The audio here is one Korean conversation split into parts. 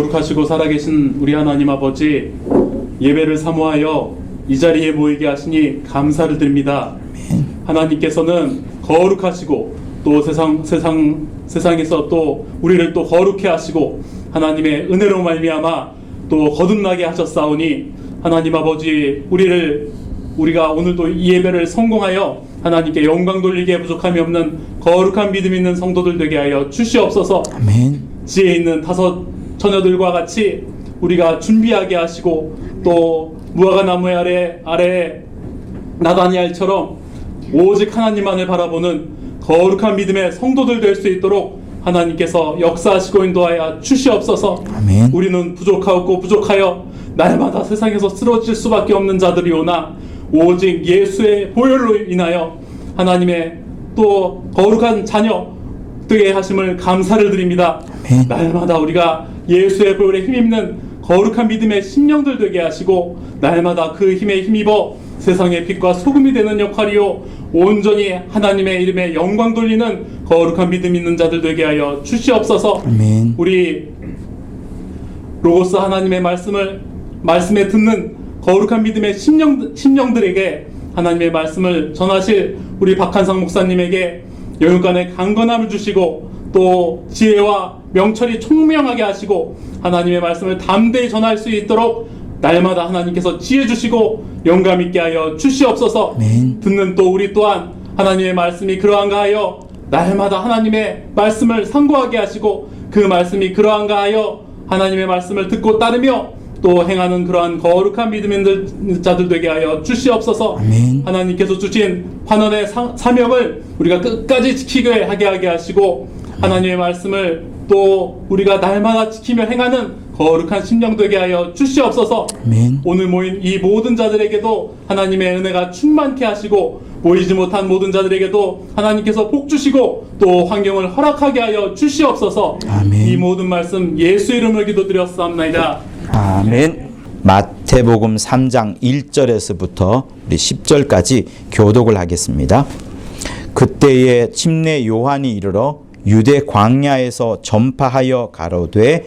거룩하시고 살아계신 우리 하나님 아버지, 예배를 사모하여 이 자리에 모이게 하시니 감사를 드립니다. 하나님께서는 거룩하시고 또 세상에서 또 우리를 또 거룩해 하시고 하나님의 은혜로 말미암아 또 거듭나게 하셨사오니 하나님 아버지, 우리가 오늘도 이 예배를 성공하여 하나님께 영광 돌리기에 부족함이 없는 거룩한 믿음 있는 성도들 되게 하여 주시옵소서. 아멘. 지혜 있는 5 처녀들과 같이 우리가 준비하게 하시고 또 무화과 나무 아래 나다니엘처럼 오직 하나님만을 바라보는 거룩한 믿음의 성도들 될 수 있도록 하나님께서 역사하시고 인도하여 주시옵소서. 아멘. 우리는 부족하고 부족하여 날마다 세상에서 쓰러질 수밖에 없는 자들이오나 오직 예수의 보혈로 인하여 하나님의 또 거룩한 자녀 되게 하심을 감사를 드립니다. 아멘. 날마다 우리가 예수의 보혈에 힘입는 거룩한 믿음의 심령들 되게 하시고 날마다 그 힘에 힘입어 세상의 빛과 소금이 되는 역할이요 온전히 하나님의 이름에 영광 돌리는 거룩한 믿음 있는 자들 되게 하여 주시옵소서. 아멘. 우리 로고스 하나님의 말씀에 듣는 거룩한 믿음의 심령들에게 하나님의 말씀을 전하실 우리 박한상 목사님에게 영육간의 강건함을 주시고 또 지혜와 명철이 총명하게 하시고 하나님의 말씀을 담대히 전할 수 있도록 날마다 하나님께서 지혜 주시고 영감 있게 하여 주시옵소서. 아멘. 듣는 또 우리 또한 하나님의 말씀이 그러한가 하여 날마다 하나님의 말씀을 상고하게 하시고 그 말씀이 그러한가 하여 하나님의 말씀을 듣고 따르며 또 행하는 그러한 거룩한 믿음 있는 자들 되게 하여 주시옵소서. 아멘. 하나님께서 주신 환원의 사명을 우리가 끝까지 지키게 하게 하시고 하나님의 말씀을 또 우리가 날마다 지키며 행하는 거룩한 심령 되게 하여 주시옵소서. 아멘. 오늘 모인 이 모든 자들에게도 하나님의 은혜가 충만케 하시고 모이지 못한 모든 자들에게도 하나님께서 복 주시고 또 환경을 허락하게 하여 주시옵소서. 아멘. 이 모든 말씀 예수 이름으로 기도드렸사옵나이다. 아멘. 마태복음 3장 1절에서부터 우리 10절까지 교독을 하겠습니다. 그때에 침례 요한이 이르러 유대 광야에서 전파하여 가로되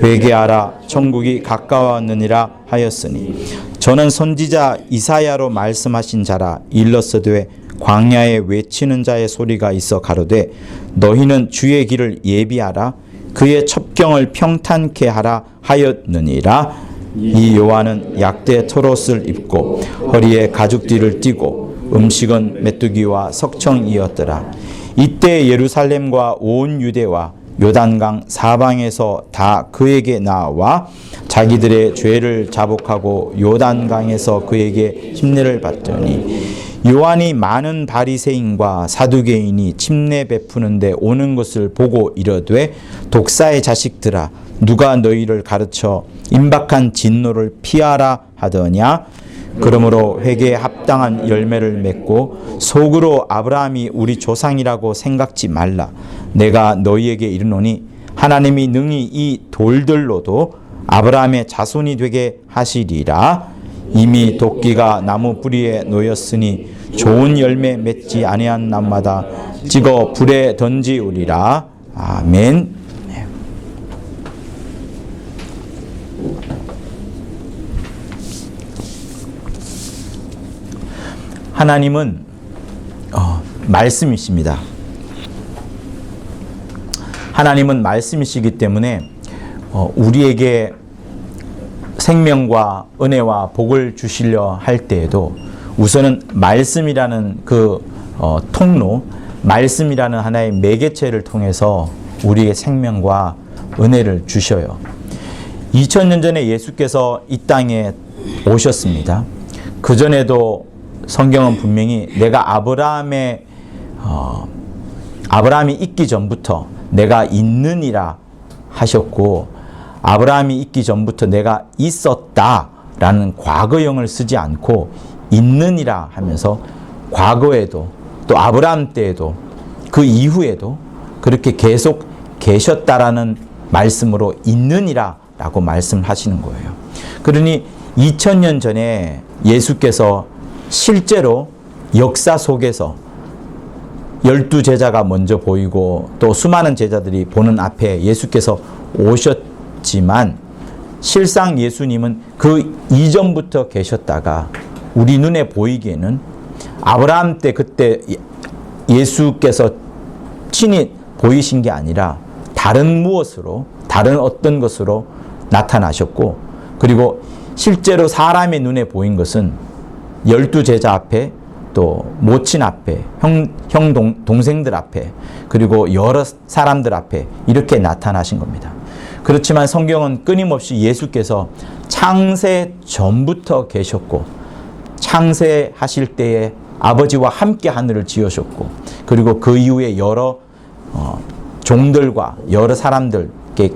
회개하라 천국이 가까웠느니라 하였으니 저는 선지자 이사야로 말씀하신 자라. 일러서되 광야에 외치는 자의 소리가 있어 가로되 너희는 주의 길을 예비하라 그의 첩경을 평탄케 하라 하였느니라. 이 요한은 약대 토롯을 입고 허리에 가죽띠를 띠고 음식은 메뚜기와 석청이었더라. 이때 예루살렘과 온 유대와 요단강 사방에서 다 그에게 나와 자기들의 죄를 자복하고 요단강에서 그에게 침례를 받더니 요한이 많은 바리새인과 사두개인이 침례 베푸는데 오는 것을 보고 이르되 독사의 자식들아 누가 너희를 가르쳐 임박한 진노를 피하라 하더냐. 그러므로 회개에 합당한 열매를 맺고 속으로 아브라함이 우리 조상이라고 생각지 말라. 내가 너희에게 이르노니 하나님이 능히 이 돌들로도 아브라함의 자손이 되게 하시리라. 이미 도끼가 나무 뿌리에 놓였으니 좋은 열매 맺지 아니한 나무마다 찍어 불에 던지우리라. 아멘. 하나님은 말씀이십니다. 하나님은 말씀이시기 때문에 우리에게 생명과 은혜와 복을 주시려 할 때에도 우선은 말씀이라는 그 통로, 말씀이라는 하나의 매개체를 통해서 우리의 생명과 은혜를 주셔요. 2000년 전에 예수께서 이 땅에 오셨습니다. 그전에도 성경은 분명히 내가 아브라함이 있기 전부터 내가 있느니라 하셨고 아브라함이 있기 전부터 내가 있었다라는 과거형을 쓰지 않고 있느니라 하면서 과거에도 또 아브라함 때에도 그 이후에도 그렇게 계속 계셨다라는 말씀으로 있느니라 라고 말씀하시는 거예요. 그러니 2000년 전에 예수께서 실제로 역사 속에서 12제자가 먼저 보이고 또 수많은 제자들이 보는 앞에 예수께서 오셨지만 실상 예수님은 그 이전부터 계셨다가 우리 눈에 보이기에는 아브라함 때 그때 예수께서 친히 보이신 게 아니라 다른 무엇으로, 다른 어떤 것으로 나타나셨고, 그리고 실제로 사람의 눈에 보인 것은 12제자 앞에, 또 모친 앞에, 동생들 앞에, 그리고 여러 사람들 앞에 이렇게 나타나신 겁니다. 그렇지만 성경은 끊임없이 예수께서 창세 전부터 계셨고, 창세하실 때에 아버지와 함께 하늘을 지으셨고, 그리고 그 이후에 여러 종들과 여러 사람들께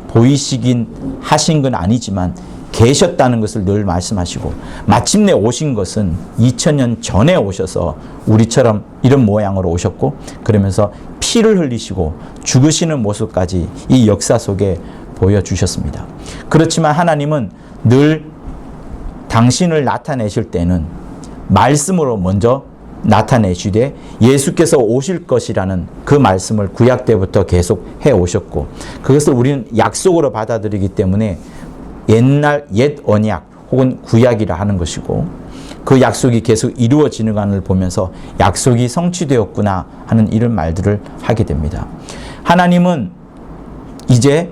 보이시긴 하신 건 아니지만 계셨다는 것을 늘 말씀하시고, 마침내 오신 것은 2000년 전에 오셔서 우리처럼 이런 모양으로 오셨고, 그러면서 피를 흘리시고 죽으시는 모습까지 이 역사 속에 보여주셨습니다. 그렇지만 하나님은 늘 당신을 나타내실 때는 말씀으로 먼저 나타내시되 예수께서 오실 것이라는 그 말씀을 구약 때부터 계속 해 오셨고, 그것을 우리는 약속으로 받아들이기 때문에 옛날 옛 언약 혹은 구약이라 하는 것이고, 그 약속이 계속 이루어지는 것을 보면서 약속이 성취되었구나 하는 이런 말들을 하게 됩니다. 하나님은 이제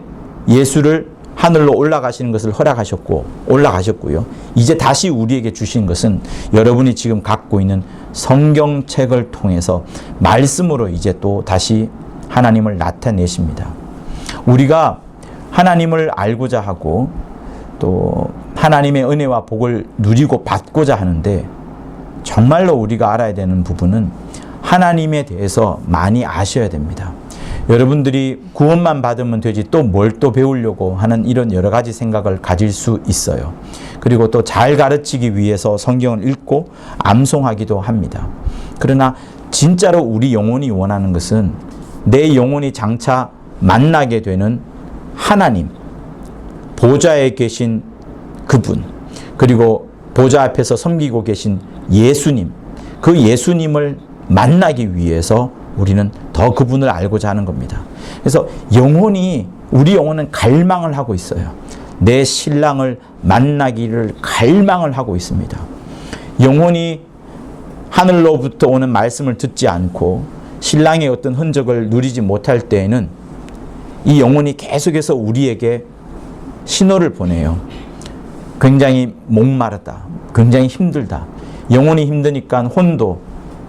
예수를 하늘로 올라가시는 것을 허락하셨고 올라가셨고요. 이제 다시 우리에게 주신 것은 여러분이 지금 갖고 있는 성경책을 통해서 말씀으로 이제 또 다시 하나님을 나타내십니다. 우리가 하나님을 알고자 하고 또 하나님의 은혜와 복을 누리고 받고자 하는데, 정말로 우리가 알아야 되는 부분은 하나님에 대해서 많이 아셔야 됩니다. 여러분들이 구원만 받으면 되지 또 뭘 또 배우려고 하는 이런 여러 가지 생각을 가질 수 있어요. 그리고 또 잘 가르치기 위해서 성경을 읽고 암송하기도 합니다. 그러나 진짜로 우리 영혼이 원하는 것은 내 영혼이 장차 만나게 되는 하나님, 보좌에 계신 그분, 그리고 보좌 앞에서 섬기고 계신 예수님, 그 예수님을 만나기 위해서 우리는 더 그분을 알고자 하는 겁니다. 그래서 우리 영혼은 갈망을 하고 있어요. 내 신랑을 만나기를 갈망을 하고 있습니다. 영혼이 하늘로부터 오는 말씀을 듣지 않고 신랑의 어떤 흔적을 누리지 못할 때에는 이 영혼이 계속해서 우리에게 신호를 보내요. 굉장히 목마르다, 굉장히 힘들다. 영혼이 힘드니까 혼도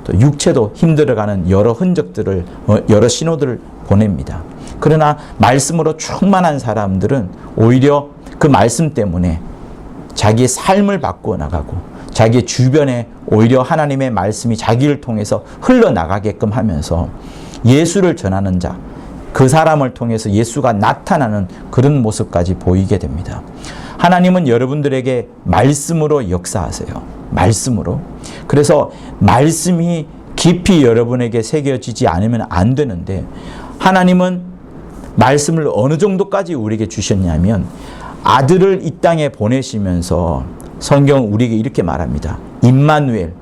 또 육체도 힘들어가는 여러 흔적들을, 여러 신호들을 보냅니다. 그러나 말씀으로 충만한 사람들은 오히려 그 말씀 때문에 자기의 삶을 바꾸어 나가고 자기 주변에 오히려 하나님의 말씀이 자기를 통해서 흘러나가게끔 하면서 예수를 전하는 자, 그 사람을 통해서 예수가 나타나는 그런 모습까지 보이게 됩니다. 하나님은 여러분들에게 말씀으로 역사하세요. 말씀으로. 그래서 말씀이 깊이 여러분에게 새겨지지 않으면 안 되는데, 하나님은 말씀을 어느 정도까지 우리에게 주셨냐면 아들을 이 땅에 보내시면서 성경 우리에게 이렇게 말합니다. 임마누엘,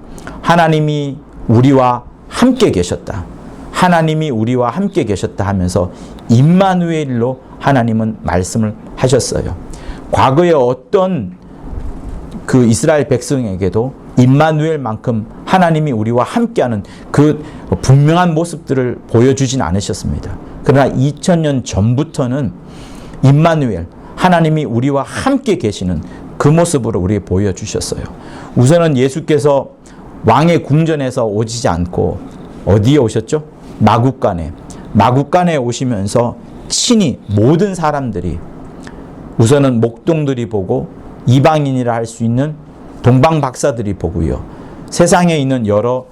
하나님이 우리와 함께 계셨다. 하나님이 우리와 함께 계셨다 하면서 임마누엘로 하나님은 말씀을 하셨어요. 과거에 어떤 그 이스라엘 백성에게도 임마누엘만큼 하나님이 우리와 함께하는 그 분명한 모습들을 보여주진 않으셨습니다. 그러나 2000년 전부터는 임마누엘, 하나님이 우리와 함께 계시는 그 모습으로 우리에게 보여주셨어요. 우선은 예수께서 왕의 궁전에서 오시지 않고 어디에 오셨죠? 마구간에 오시면서 친히 모든 사람들이, 우선은 목동들이 보고 이방인이라 할 수 있는 동방 박사들이 보고요. 세상에 있는 여러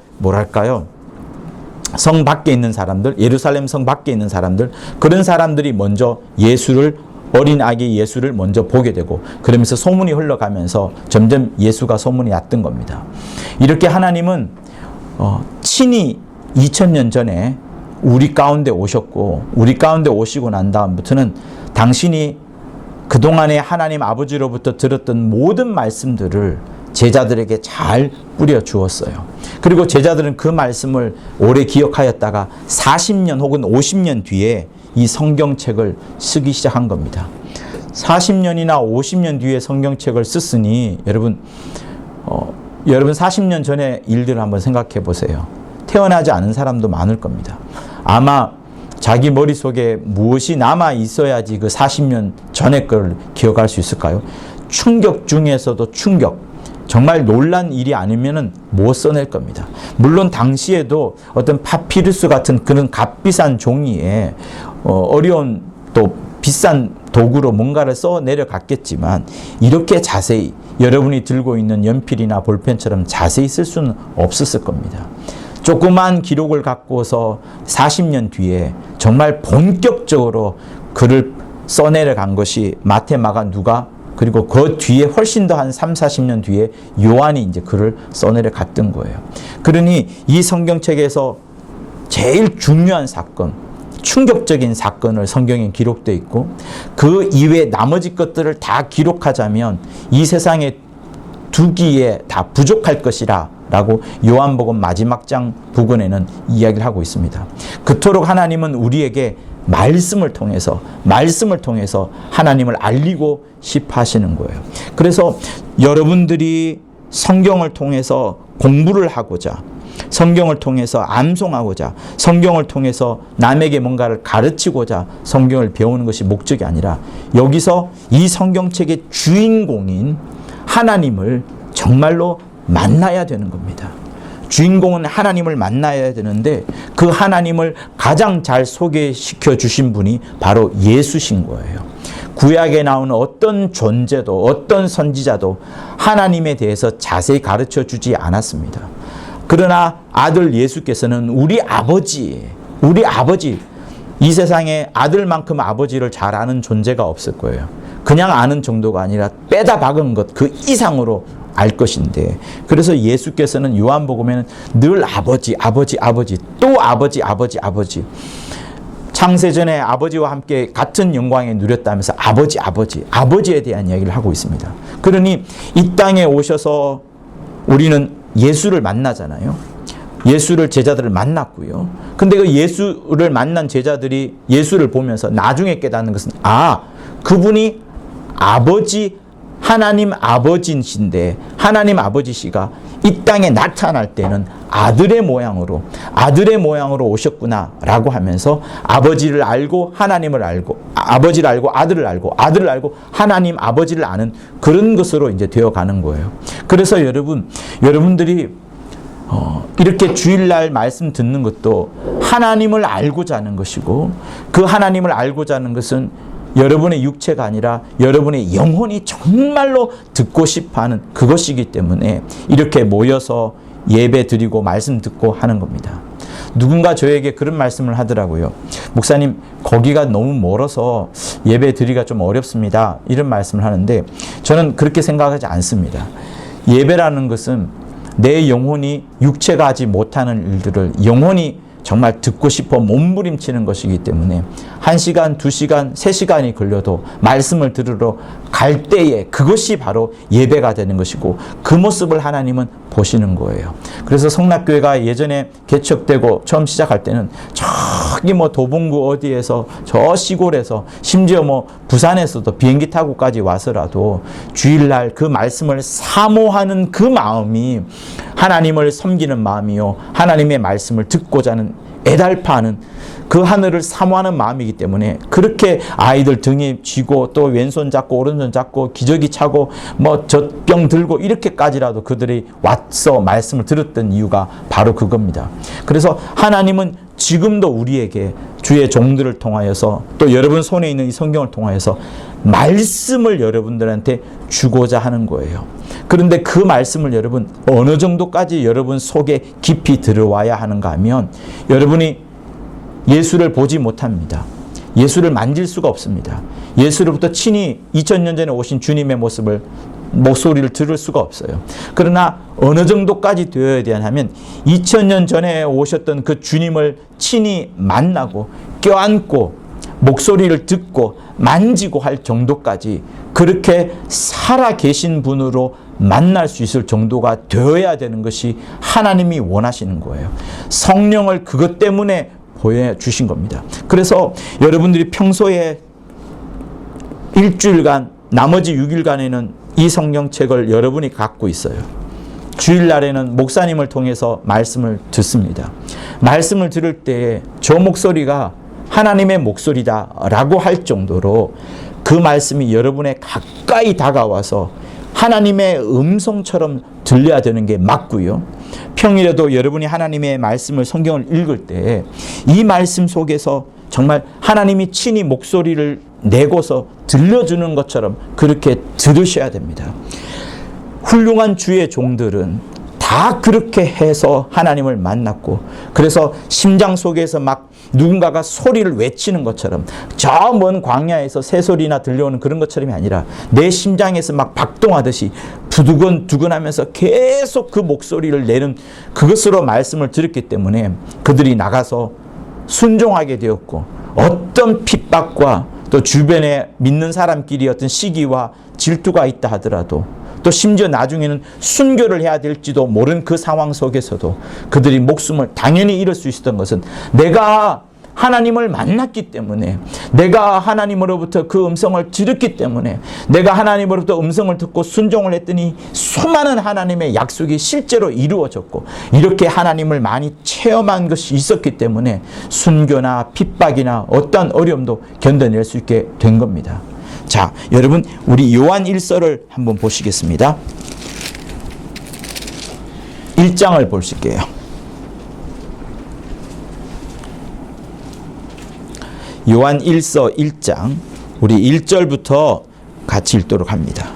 성 밖에 있는 사람들, 예루살렘 성 밖에 있는 사람들, 그런 사람들이 먼저 어린 아기 예수를 먼저 보게 되고, 그러면서 소문이 흘러가면서 점점 예수가 소문이 났던 겁니다. 이렇게 하나님은 친히 2000년 전에 우리 가운데 오셨고, 우리 가운데 오시고 난 다음부터는 당신이 그동안에 하나님 아버지로부터 들었던 모든 말씀들을 제자들에게 잘 뿌려 주었어요. 그리고 제자들은 그 말씀을 오래 기억하였다가 40년 혹은 50년 뒤에 이 성경책을 쓰기 시작한 겁니다. 40년이나 50년 뒤에 성경책을 썼으니 여러분 40년 전의 일들을 한번 생각해 보세요. 태어나지 않은 사람도 많을 겁니다. 아마 자기 머릿속에 무엇이 남아 있어야지 그 40년 전의 걸 기억할 수 있을까요? 충격 중에서도 충격. 정말 놀란 일이 아니면은 못 써낼 겁니다. 물론 당시에도 어떤 파피루스 같은 그런 값비싼 종이에 어려운 또 비싼 도구로 뭔가를 써 내려갔겠지만 이렇게 자세히 여러분이 들고 있는 연필이나 볼펜처럼 자세히 쓸 수는 없었을 겁니다. 조그만 기록을 갖고서 40년 뒤에 정말 본격적으로 글을 써내려간 것이 마태, 마가, 누가, 그리고 그 뒤에 훨씬 더 한 3, 40년 뒤에 요한이 이제 글을 써내려갔던 거예요. 그러니 이 성경책에서 제일 중요한 사건, 충격적인 사건을 성경에 기록되어 있고 그 이외에 나머지 것들을 다 기록하자면 이 세상에 두기에 다 부족할 것이라 라고 요한복음 마지막 장 부근에는 이야기를 하고 있습니다. 그토록 하나님은 우리에게 말씀을 통해서 하나님을 알리고 싶어 하시는 거예요. 그래서 여러분들이 성경을 통해서 공부를 하고자, 성경을 통해서 암송하고자, 성경을 통해서 남에게 뭔가를 가르치고자 성경을 배우는 것이 목적이 아니라 여기서 이 성경책의 주인공인 하나님을 정말로 만나야 되는 겁니다. 주인공은 하나님을 만나야 되는데 그 하나님을 가장 잘 소개시켜 주신 분이 바로 예수신 거예요. 구약에 나오는 어떤 존재도 어떤 선지자도 하나님에 대해서 자세히 가르쳐 주지 않았습니다. 그러나 아들 예수께서는 우리 아버지, 이 세상에 아들만큼 아버지를 잘 아는 존재가 없을 거예요. 그냥 아는 정도가 아니라 빼다 박은 것 그 이상으로 알 것인데, 그래서 예수께서는 요한복음에는 늘 아버지, 또 아버지. 창세전에 아버지와 함께 같은 영광에 누렸다면서 아버지에 대한 이야기를 하고 있습니다. 그러니 이 땅에 오셔서 우리는 예수를 만나잖아요. 예수를 제자들을 만났고요. 근데 그 예수를 만난 제자들이 예수를 보면서 나중에 깨닫는 것은 그분이 하나님 아버지신데 하나님 아버지시가 이 땅에 나타날 때는 아들의 모양으로 오셨구나라고 하면서 아버지를 알고 하나님을 알고 아버지를 알고 아들을 알고 하나님 아버지를 아는 그런 것으로 이제 되어가는 거예요. 그래서 여러분들이 이렇게 주일날 말씀 듣는 것도 하나님을 알고자 하는 것이고, 그 하나님을 알고자 하는 것은 여러분의 육체가 아니라 여러분의 영혼이 정말로 듣고 싶어하는 그것이기 때문에 이렇게 모여서 예배 드리고 말씀 듣고 하는 겁니다. 누군가 저에게 그런 말씀을 하더라고요. 목사님, 거기가 너무 멀어서 예배 드리기가 좀 어렵습니다. 이런 말씀을 하는데 저는 그렇게 생각하지 않습니다. 예배라는 것은 내 영혼이 육체가 하지 못하는 일들을 영혼이 정말 듣고 싶어 몸부림치는 것이기 때문에 1시간, 2시간, 3시간이 걸려도 말씀을 들으러 갈 때에 그것이 바로 예배가 되는 것이고 그 모습을 하나님은 보시는 거예요. 그래서 성락교회가 예전에 개척되고 처음 시작할 때는 저기 도봉구 어디에서 저 시골에서 심지어 부산에서도 비행기 타고까지 와서라도 주일날 그 말씀을 사모하는 그 마음이 하나님을 섬기는 마음이요, 하나님의 말씀을 듣고자 하는 애달파하는 그 하늘을 사모하는 마음이기 때문에 그렇게 아이들 등에 쥐고 또 왼손 잡고 오른손 잡고 기저귀 차고 젖병 들고 이렇게까지라도 그들이 와서 말씀을 들었던 이유가 바로 그겁니다. 그래서 하나님은 지금도 우리에게 주의 종들을 통하여서 또 여러분 손에 있는 이 성경을 통하여서 말씀을 여러분들한테 주고자 하는 거예요. 그런데 그 말씀을 여러분 어느 정도까지 여러분 속에 깊이 들어와야 하는가 하면 여러분이 예수를 보지 못합니다. 예수를 만질 수가 없습니다. 예수로부터 친히 2000년 전에 오신 주님의 목소리를 들을 수가 없어요. 그러나 어느 정도까지 되어야 되냐 하면 2000년 전에 오셨던 그 주님을 친히 만나고 껴안고 목소리를 듣고 만지고 할 정도까지 그렇게 살아 계신 분으로 만날 수 있을 정도가 되어야 되는 것이 하나님이 원하시는 거예요. 성령을 그것 때문에 보여주신 겁니다. 그래서 여러분들이 평소에 일주일간 나머지 6일간에는 이 성경책을 여러분이 갖고 있어요. 주일날에는 목사님을 통해서 말씀을 듣습니다. 말씀을 들을 때 저 목소리가 하나님의 목소리다라고 할 정도로 그 말씀이 여러분의 가까이 다가와서 하나님의 음성처럼 들려야 되는 게 맞고요. 평일에도 여러분이 하나님의 말씀을 성경을 읽을 때 이 말씀 속에서 정말 하나님이 친히 목소리를 내고서 들려주는 것처럼 그렇게 들으셔야 됩니다. 훌륭한 주의 종들은 다 그렇게 해서 하나님을 만났고, 그래서 심장 속에서 막 누군가가 소리를 외치는 것처럼 저 먼 광야에서 새소리나 들려오는 그런 것처럼이 아니라 내 심장에서 막 박동하듯이 두근두근하면서 계속 그 목소리를 내는 그것으로 말씀을 들었기 때문에 그들이 나가서 순종하게 되었고, 어떤 핍박과 또 주변에 믿는 사람끼리 어떤 시기와 질투가 있다 하더라도, 또 심지어 나중에는 순교를 해야 될지도 모르는 그 상황 속에서도 그들이 목숨을 당연히 잃을 수 있었던 것은 내가 하나님을 만났기 때문에, 내가 하나님으로부터 그 음성을 들었기 때문에, 내가 하나님으로부터 음성을 듣고 순종을 했더니 수많은 하나님의 약속이 실제로 이루어졌고, 이렇게 하나님을 많이 체험한 것이 있었기 때문에 순교나 핍박이나 어떠한 어려움도 견뎌낼 수 있게 된 겁니다. 자, 여러분, 우리 요한 1서를 한번 보시겠습니다. 1장을 보실게요. 요한 1서 1장, 우리 1절부터 같이 읽도록 합니다.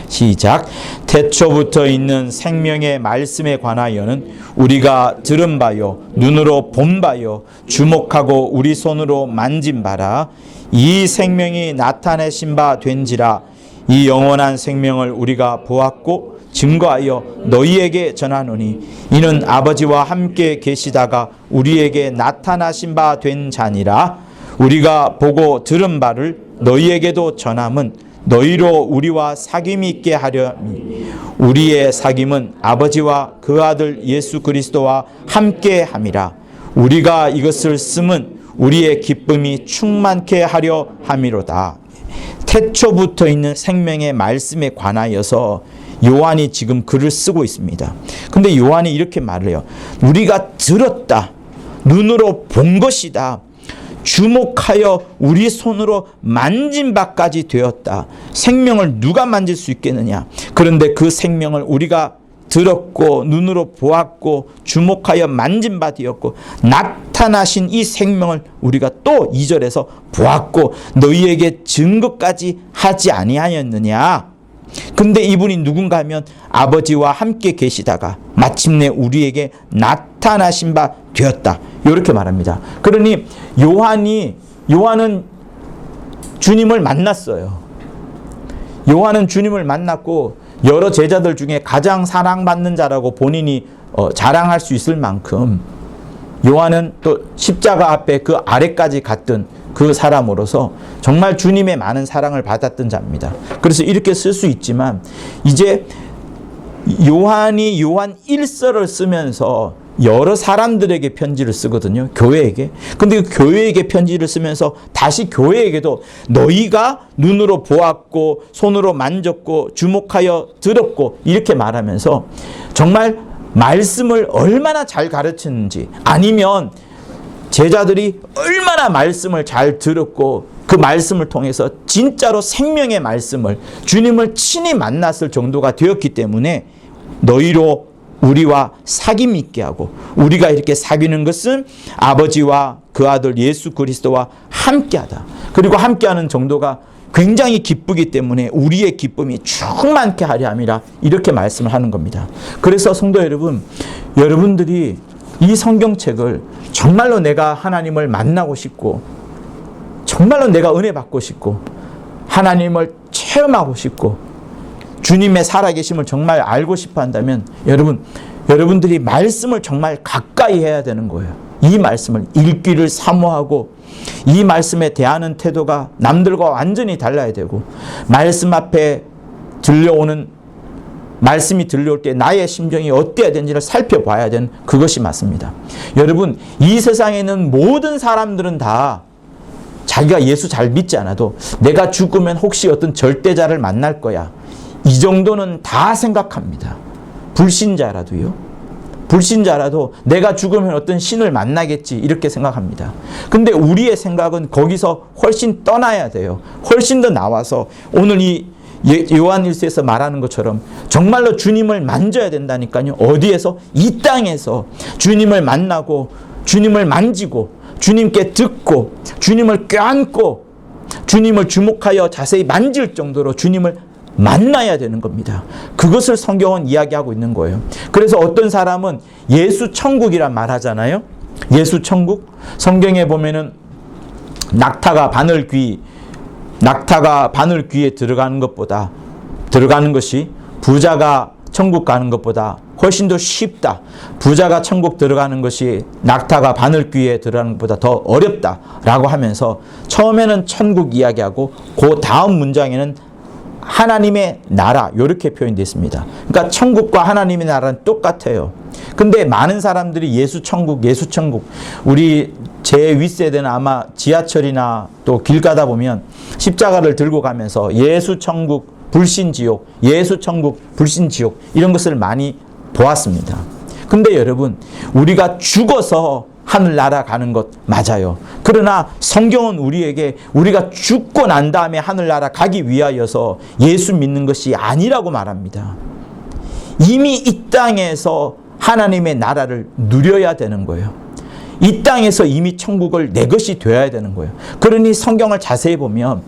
시작. 태초부터 있는 생명의 말씀에 관하여는 우리가 들은 바요, 눈으로 본 바요, 주목하고 우리 손으로 만진 바라. 이 생명이 나타내신 바 된지라. 이 영원한 생명을 우리가 보았고 증거하여 너희에게 전하노니 이는 아버지와 함께 계시다가 우리에게 나타나신 바 된 자니라. 우리가 보고 들은 바를 너희에게도 전함은 너희로 우리와 사귐이 있게 하려니 우리의 사귐은 아버지와 그 아들 예수 그리스도와 함께 함이라. 우리가 이것을 쓰면 우리의 기쁨이 충만케 하려 함이로다. 태초부터 있는 생명의 말씀에 관하여서 요한이 지금 글을 쓰고 있습니다. 근데 요한이 이렇게 말을 해요. 우리가 들었다. 눈으로 본 것이다. 주목하여 우리 손으로 만진 바까지 되었다. 생명을 누가 만질 수 있겠느냐? 그런데 그 생명을 우리가 들었고 눈으로 보았고 주목하여 만진 바 되었고 나타나신 이 생명을 우리가 또 2절에서 보았고 너희에게 증거까지 하지 아니하였느냐? 근데 이분이 누군가 하면 아버지와 함께 계시다가 마침내 우리에게 나타나신 바 되었다. 이렇게 말합니다. 그러니 요한은 주님을 만났어요. 요한은 주님을 만났고 여러 제자들 중에 가장 사랑받는 자라고 본인이 자랑할 수 있을 만큼 요한은 또 십자가 앞에 그 아래까지 갔던 그 사람으로서 정말 주님의 많은 사랑을 받았던 자입니다. 그래서 이렇게 쓸 수 있지만 이제 요한이 요한 1서를 쓰면서 여러 사람들에게 편지를 쓰거든요. 교회에게. 근데 그 교회에게 편지를 쓰면서 다시 교회에게도 너희가 눈으로 보았고 손으로 만졌고 주목하여 들었고 이렇게 말하면서 정말 말씀을 얼마나 잘 가르쳤는지, 아니면 제자들이 얼마나 말씀을 잘 들었고 그 말씀을 통해서 진짜로 생명의 말씀을 주님을 친히 만났을 정도가 되었기 때문에 너희로 우리와 사귐 있게 하고, 우리가 이렇게 사귀는 것은 아버지와 그 아들 예수 그리스도와 함께하다. 그리고 함께하는 정도가 굉장히 기쁘기 때문에 우리의 기쁨이 충만케 하려 함이라 이렇게 말씀을 하는 겁니다. 그래서 성도 여러분, 여러분들이 이 성경책을 정말로 내가 하나님을 만나고 싶고 정말로 내가 은혜 받고 싶고 하나님을 체험하고 싶고 주님의 살아계심을 정말 알고 싶어 한다면 여러분들이 말씀을 정말 가까이 해야 되는 거예요. 이 말씀을 읽기를 사모하고 이 말씀에 대하는 태도가 남들과 완전히 달라야 되고, 말씀 앞에 말씀이 들려올 때 나의 심정이 어때야 되는지를 살펴봐야 되는 그것이 맞습니다. 여러분, 이 세상에 있는 모든 사람들은 다 자기가 예수 잘 믿지 않아도 내가 죽으면 혹시 어떤 절대자를 만날 거야. 이 정도는 다 생각합니다. 불신자라도요. 불신자라도 내가 죽으면 어떤 신을 만나겠지 이렇게 생각합니다. 근데 우리의 생각은 거기서 훨씬 떠나야 돼요. 훨씬 더 나와서 오늘 이 요한 1서에서 말하는 것처럼 정말로 주님을 만져야 된다니까요. 어디에서? 이 땅에서 주님을 만나고 주님을 만지고 주님께 듣고 주님을 껴안고 주님을 주목하여 자세히 만질 정도로 주님을 만나야 되는 겁니다. 그것을 성경은 이야기하고 있는 거예요. 그래서 어떤 사람은 예수 천국이란 말 하잖아요. 예수 천국. 성경에 보면은 낙타가 바늘 귀에 들어가는 것이 부자가 천국 가는 것보다 훨씬 더 쉽다. 부자가 천국 들어가는 것이 낙타가 바늘 귀에 들어가는 것보다 더 어렵다라고 하면서 처음에는 천국 이야기하고 그 다음 문장에는 하나님의 나라 이렇게 표현되어 있습니다. 그러니까 천국과 하나님의 나라는 똑같아요. 근데 많은 사람들이 예수 천국 우리 제 윗세대는 아마 지하철이나 또 길 가다 보면 십자가를 들고 가면서 예수 천국 불신지옥, 예수 천국 불신지옥 이런 것을 많이 보았습니다. 근데 여러분 우리가 죽어서 하늘나라 가는 것 맞아요. 그러나 성경은 우리에게 우리가 죽고 난 다음에 하늘나라 가기 위하여서 예수 믿는 것이 아니라고 말합니다. 이미 이 땅에서 하나님의 나라를 누려야 되는 거예요. 이 땅에서 이미 천국을 내 것이 되어야 되는 거예요. 그러니 성경을 자세히 보면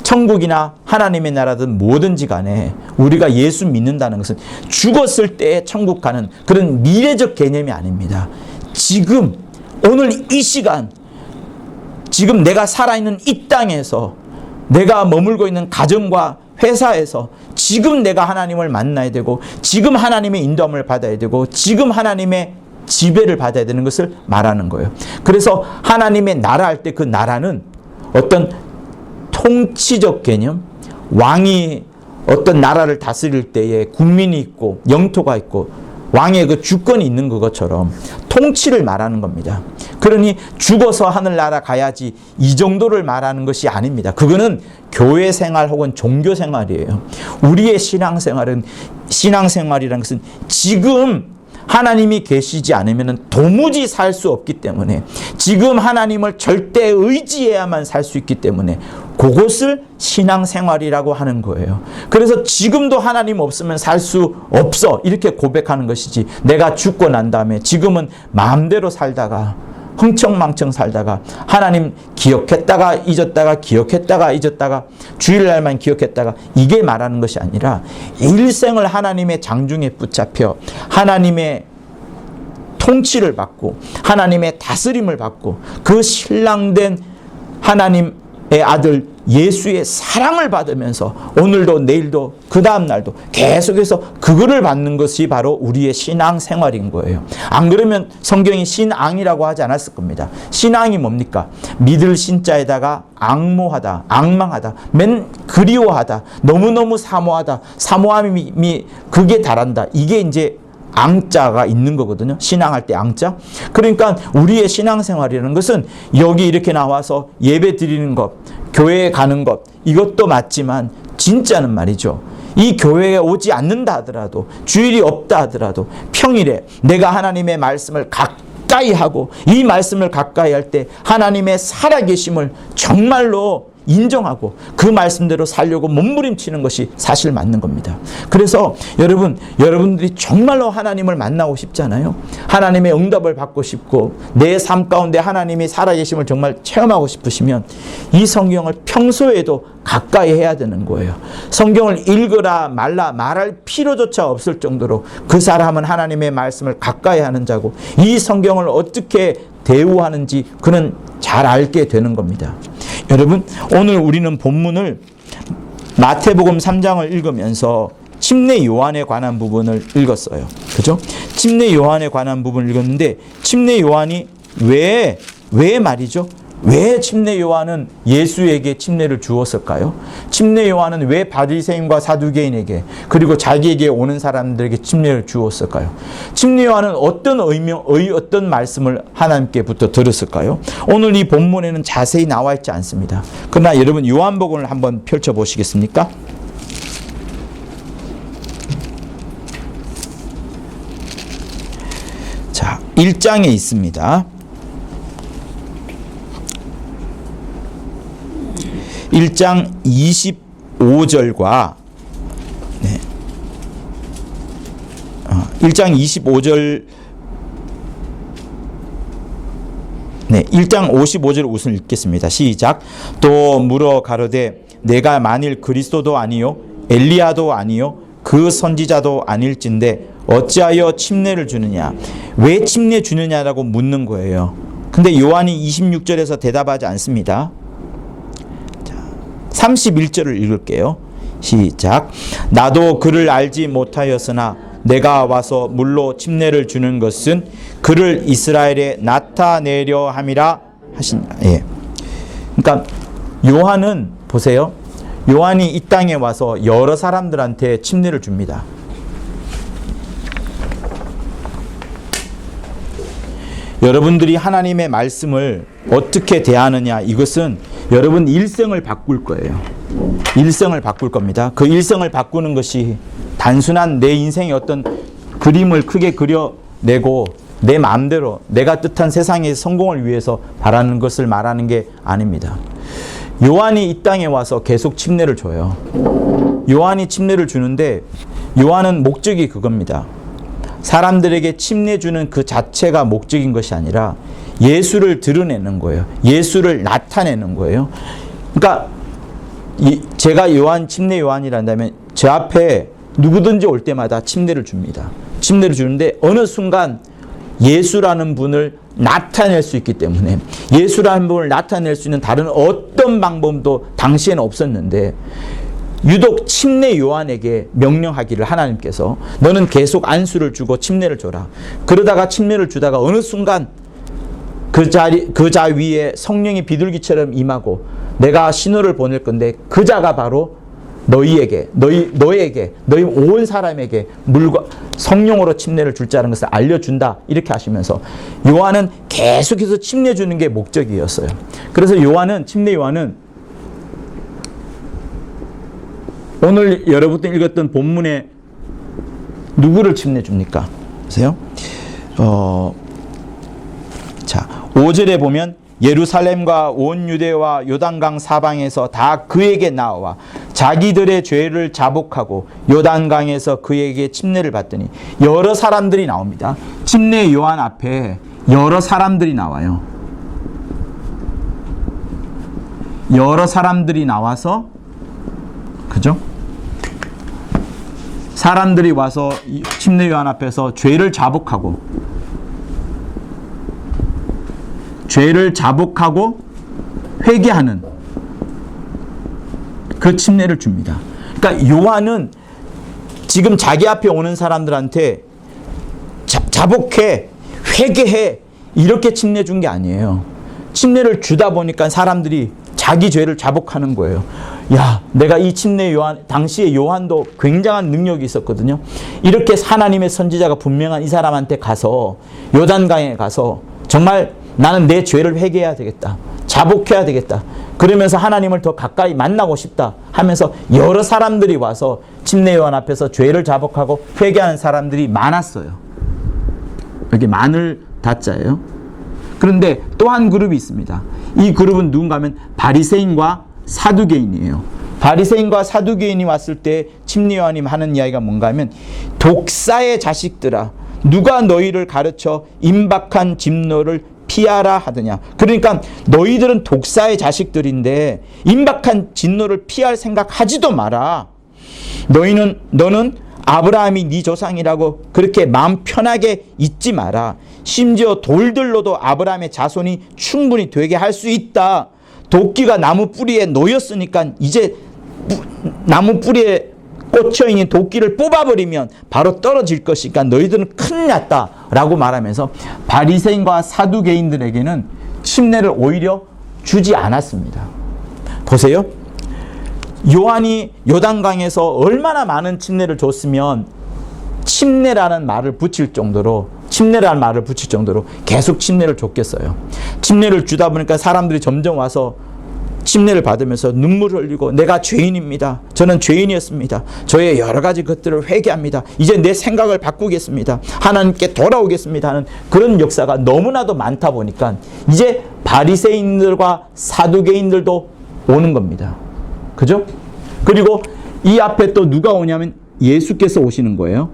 천국이나 하나님의 나라든 뭐든지 간에 우리가 예수 믿는다는 것은 죽었을 때 천국 가는 그런 미래적 개념이 아닙니다. 지금 오늘 이 시간 지금 내가 살아있는 이 땅에서 내가 머물고 있는 가정과 회사에서 지금 내가 하나님을 만나야 되고 지금 하나님의 인도함을 받아야 되고 지금 하나님의 지배를 받아야 되는 것을 말하는 거예요. 그래서 하나님의 나라 할 때 그 나라는 어떤 통치적 개념, 왕이 어떤 나라를 다스릴 때에 국민이 있고 영토가 있고 왕의 그 주권이 있는 것처럼 통치를 말하는 겁니다. 그러니 죽어서 하늘나라 가야지 이 정도를 말하는 것이 아닙니다. 그거는 교회 생활 혹은 종교 생활이에요. 우리의 신앙생활이라는 것은 지금 하나님이 계시지 않으면 도무지 살 수 없기 때문에 지금 하나님을 절대 의지해야만 살 수 있기 때문에 그것을 신앙생활이라고 하는 거예요. 그래서 지금도 하나님 없으면 살 수 없어 이렇게 고백하는 것이지 내가 죽고 난 다음에 지금은 마음대로 살다가 흥청망청 살다가 하나님 기억했다가 잊었다가 주일날만 기억했다가 이게 말하는 것이 아니라 일생을 하나님의 장중에 붙잡혀 하나님의 통치를 받고 하나님의 다스림을 받고 그 신랑된 하나님의 아들 예수의 사랑을 받으면서 오늘도 내일도 그 다음 날도 계속해서 그거를 받는 것이 바로 우리의 신앙생활인 거예요. 안 그러면 성경이 신앙이라고 하지 않았을 겁니다. 신앙이 뭡니까? 믿을 신자에다가 앙모하다, 앙망하다, 그리워하다, 너무너무 사모하다, 사모함이 극에 달한다. 이게 이제 앙자가 있는 거거든요. 신앙할 때 앙자. 그러니까 우리의 신앙생활이라는 것은 여기 이렇게 나와서 예배 드리는 것, 교회에 가는 것 이것도 맞지만 진짜는 말이죠. 이 교회에 오지 않는다 하더라도 주일이 없다 하더라도 평일에 내가 하나님의 말씀을 가까이 하고 이 말씀을 가까이 할 때 하나님의 살아계심을 정말로 인정하고 그 말씀대로 살려고 몸부림치는 것이 사실 맞는 겁니다. 그래서 여러분들이 정말로 하나님을 만나고 싶잖아요. 하나님의 응답을 받고 싶고 내 삶 가운데 하나님이 살아계심을 정말 체험하고 싶으시면 이 성경을 평소에도 가까이 해야 되는 거예요. 성경을 읽으라 말라 말할 필요조차 없을 정도로 그 사람은 하나님의 말씀을 가까이 하는 자고 이 성경을 어떻게 대우하는지 그는 잘 알게 되는 겁니다. 여러분 오늘 우리는 본문을 마태복음 3장을 읽으면서 침례 요한에 관한 부분을 읽었어요. 그죠? 침례 요한에 관한 부분을 읽었는데 침례 요한이 왜 말이죠? 왜 침례 요한은 예수에게 침례를 주었을까요? 침례 요한은 왜 바리새인과 사두개인에게 그리고 자기에게 오는 사람들에게 침례를 주었을까요? 침례 요한은 어떤 어떤 말씀을 하나님께부터 들었을까요? 오늘 이 본문에는 자세히 나와 있지 않습니다. 그러나 여러분 요한복음을 한번 펼쳐 보시겠습니까? 자, 1장에 있습니다. 1장 25절과 1장 25절 1장 55절 우선 읽겠습니다. 시작. 또 물어 가로되 내가 만일 그리스도도 아니요 엘리야도 아니요 그 선지자도 아닐진데 어찌하여 침례를 주느냐. 왜 침례 주느냐라고 묻는 거예요. 근데 요한이 26절에서 대답하지 않습니다. 31절을 읽을게요. 시작. 나도 그를 알지 못하였으나 내가 와서 물로 침례를 주는 것은 그를 이스라엘에 나타내려 함이라 하시니라. 예. 그러니까 요한은 보세요. 요한이 이 땅에 와서 여러 사람들한테 침례를 줍니다. 여러분들이 하나님의 말씀을 어떻게 대하느냐, 이것은 여러분 일생을 바꿀 거예요. 일생을 바꿀 겁니다. 그 일생을 바꾸는 것이 단순한 내 인생의 어떤 그림을 크게 그려내고 내 마음대로 내가 뜻한 세상의 성공을 위해서 바라는 것을 말하는 게 아닙니다. 요한이 이 땅에 와서 계속 침례를 줘요. 요한이 침례를 주는데 요한은 목적이 그겁니다. 사람들에게 침례 주는 그 자체가 목적인 것이 아니라 예수를 드러내는 거예요. 예수를 나타내는 거예요. 그러니까 제가 침례 요한이란다면 제 앞에 누구든지 올 때마다 침례를 줍니다. 침례를 주는데 어느 순간 예수라는 분을 나타낼 수 있기 때문에, 예수라는 분을 나타낼 수 있는 다른 어떤 방법도 당시에는 없었는데 유독 침례 요한에게 명령하기를 하나님께서 너는 계속 안수를 주고 침례를 줘라. 그러다가 침례를 주다가 어느 순간 그 자 위에 성령이 비둘기처럼 임하고 내가 신호를 보낼 건데 그 자가 바로 너희에게 너희 온 사람에게 물과 성령으로 침례를 줄 자라는 것을 알려준다, 이렇게 하시면서 요한은 계속해서 침례 주는 게 목적이었어요. 그래서 침례 요한은 오늘 여러분들 읽었던 본문에 누구를 침례 줍니까? 보세요. 자, 5절에 보면 예루살렘과 온 유대와 요단강 사방에서 다 그에게 나와 자기들의 죄를 자복하고 요단강에서 그에게 침례를 받더니, 여러 사람들이 나옵니다. 침례 요한 앞에 여러 사람들이 나와요. 여러 사람들이 나와서, 그죠? 사람들이 와서 침례 요한 앞에서 죄를 자복하고 회개하는 그 침례를 줍니다. 그러니까 요한은 지금 자기 앞에 오는 사람들한테 자복해, 회개해, 이렇게 침례 준 게 아니에요. 침례를 주다 보니까 사람들이 자기 죄를 자복하는 거예요. 야, 내가 이 침례 요한, 당시에 요한도 굉장한 능력이 있었거든요. 이렇게 하나님의 선지자가 분명한 이 사람한테 가서 요단강에 가서 정말 나는 내 죄를 회개해야 되겠다, 자복해야 되겠다, 그러면서 하나님을 더 가까이 만나고 싶다 하면서 여러 사람들이 와서 침례 요한 앞에서 죄를 자복하고 회개하는 사람들이 많았어요. 여기 마늘 다자예요. 그런데 또 한 그룹이 있습니다. 이 그룹은 누군가 하면 바리새인과 사두개인이에요. 바리새인과 사두개인이 왔을 때 침례 요한이 하는 이야기가 뭔가 하면, 독사의 자식들아, 누가 너희를 가르쳐 임박한 진노를 피하라 하더냐. 그러니까 너희들은 독사의 자식들인데 임박한 진노를 피할 생각하지도 마라. 너는 아브라함이 네 조상이라고 그렇게 마음 편하게 있지 마라. 심지어 돌들로도 아브라함의 자손이 충분히 되게 할 수 있다. 도끼가 나무 뿌리에 놓였으니까 이제 나무 뿌리에 꽂혀있는 도끼를 뽑아버리면 바로 떨어질 것이니까 너희들은 큰일 났다 라고 말하면서 바리새인과 사두개인들에게는 침례를 오히려 주지 않았습니다. 보세요. 요한이 요단강에서 얼마나 많은 침례를 줬으면 침례라는 말을 붙일 정도로 계속 침례를 줬겠어요. 침례를 주다 보니까 사람들이 점점 와서 침례를 받으면서 눈물을 흘리고 내가 죄인입니다. 저는 죄인이었습니다. 저의 여러 가지 것들을 회개합니다. 이제 내 생각을 바꾸겠습니다. 하나님께 돌아오겠습니다 하는 그런 역사가 너무나도 많다 보니까 이제 바리새인들과 사두개인들도 오는 겁니다. 그죠? 그리고 이 앞에 또 누가 오냐면 예수께서 오시는 거예요.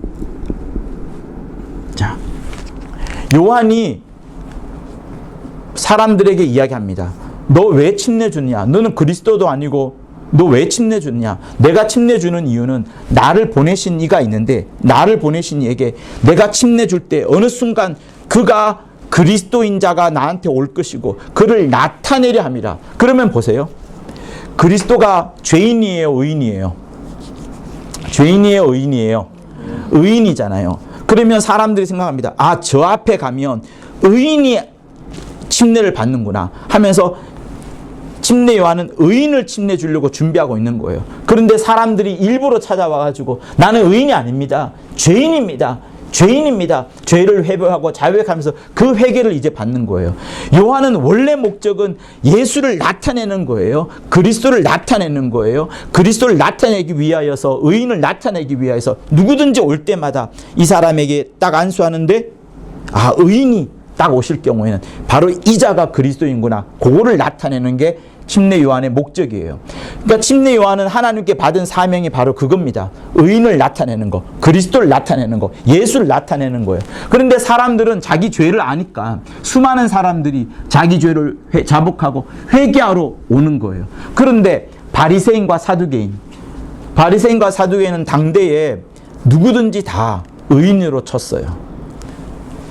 자, 요한이 사람들에게 이야기합니다. 너 왜 침례 주냐? 너는 그리스도도 아니고 너 왜 침례 주냐? 내가 침례 주는 이유는 나를 보내신 이가 있는데 나를 보내신 이에게 내가 침례 줄 때 어느 순간 그가 그리스도인 자가 나한테 올 것이고 그를 나타내려 함이라. 그러면 보세요. 그리스도가 죄인이에요, 의인이에요? 죄인이에요, 의인이에요? 의인이잖아요. 그러면 사람들이 생각합니다. 아, 저 앞에 가면 의인이 침례를 받는구나 하면서 침례 요한은 의인을 침례 주려고 준비하고 있는 거예요. 그런데 사람들이 일부러 찾아와가지고 나는 의인이 아닙니다. 죄인입니다. 죄인입니다. 죄를 회개하고 자백하면서 그 회개를 이제 받는 거예요. 요한은 원래 목적은 예수를 나타내는 거예요. 그리스도를 나타내는 거예요. 그리스도를 나타내기 위하여서 의인을 나타내기 위하여서 누구든지 올 때마다 이 사람에게 딱 안수하는데 아, 의인이 딱 오실 경우에는 바로 이 자가 그리스도인구나. 그거를 나타내는 게 침례 요한의 목적이에요. 그러니까 침례 요한은 하나님께 받은 사명이 바로 그겁니다. 의인을 나타내는 거, 그리스도를 나타내는 거, 예수를 나타내는 거예요. 그런데 사람들은 자기 죄를 아니까 수많은 사람들이 자기 죄를 자복하고 회개하러 오는 거예요. 그런데 바리새인과 사두개인은 당대에 누구든지 다 의인으로 쳤어요.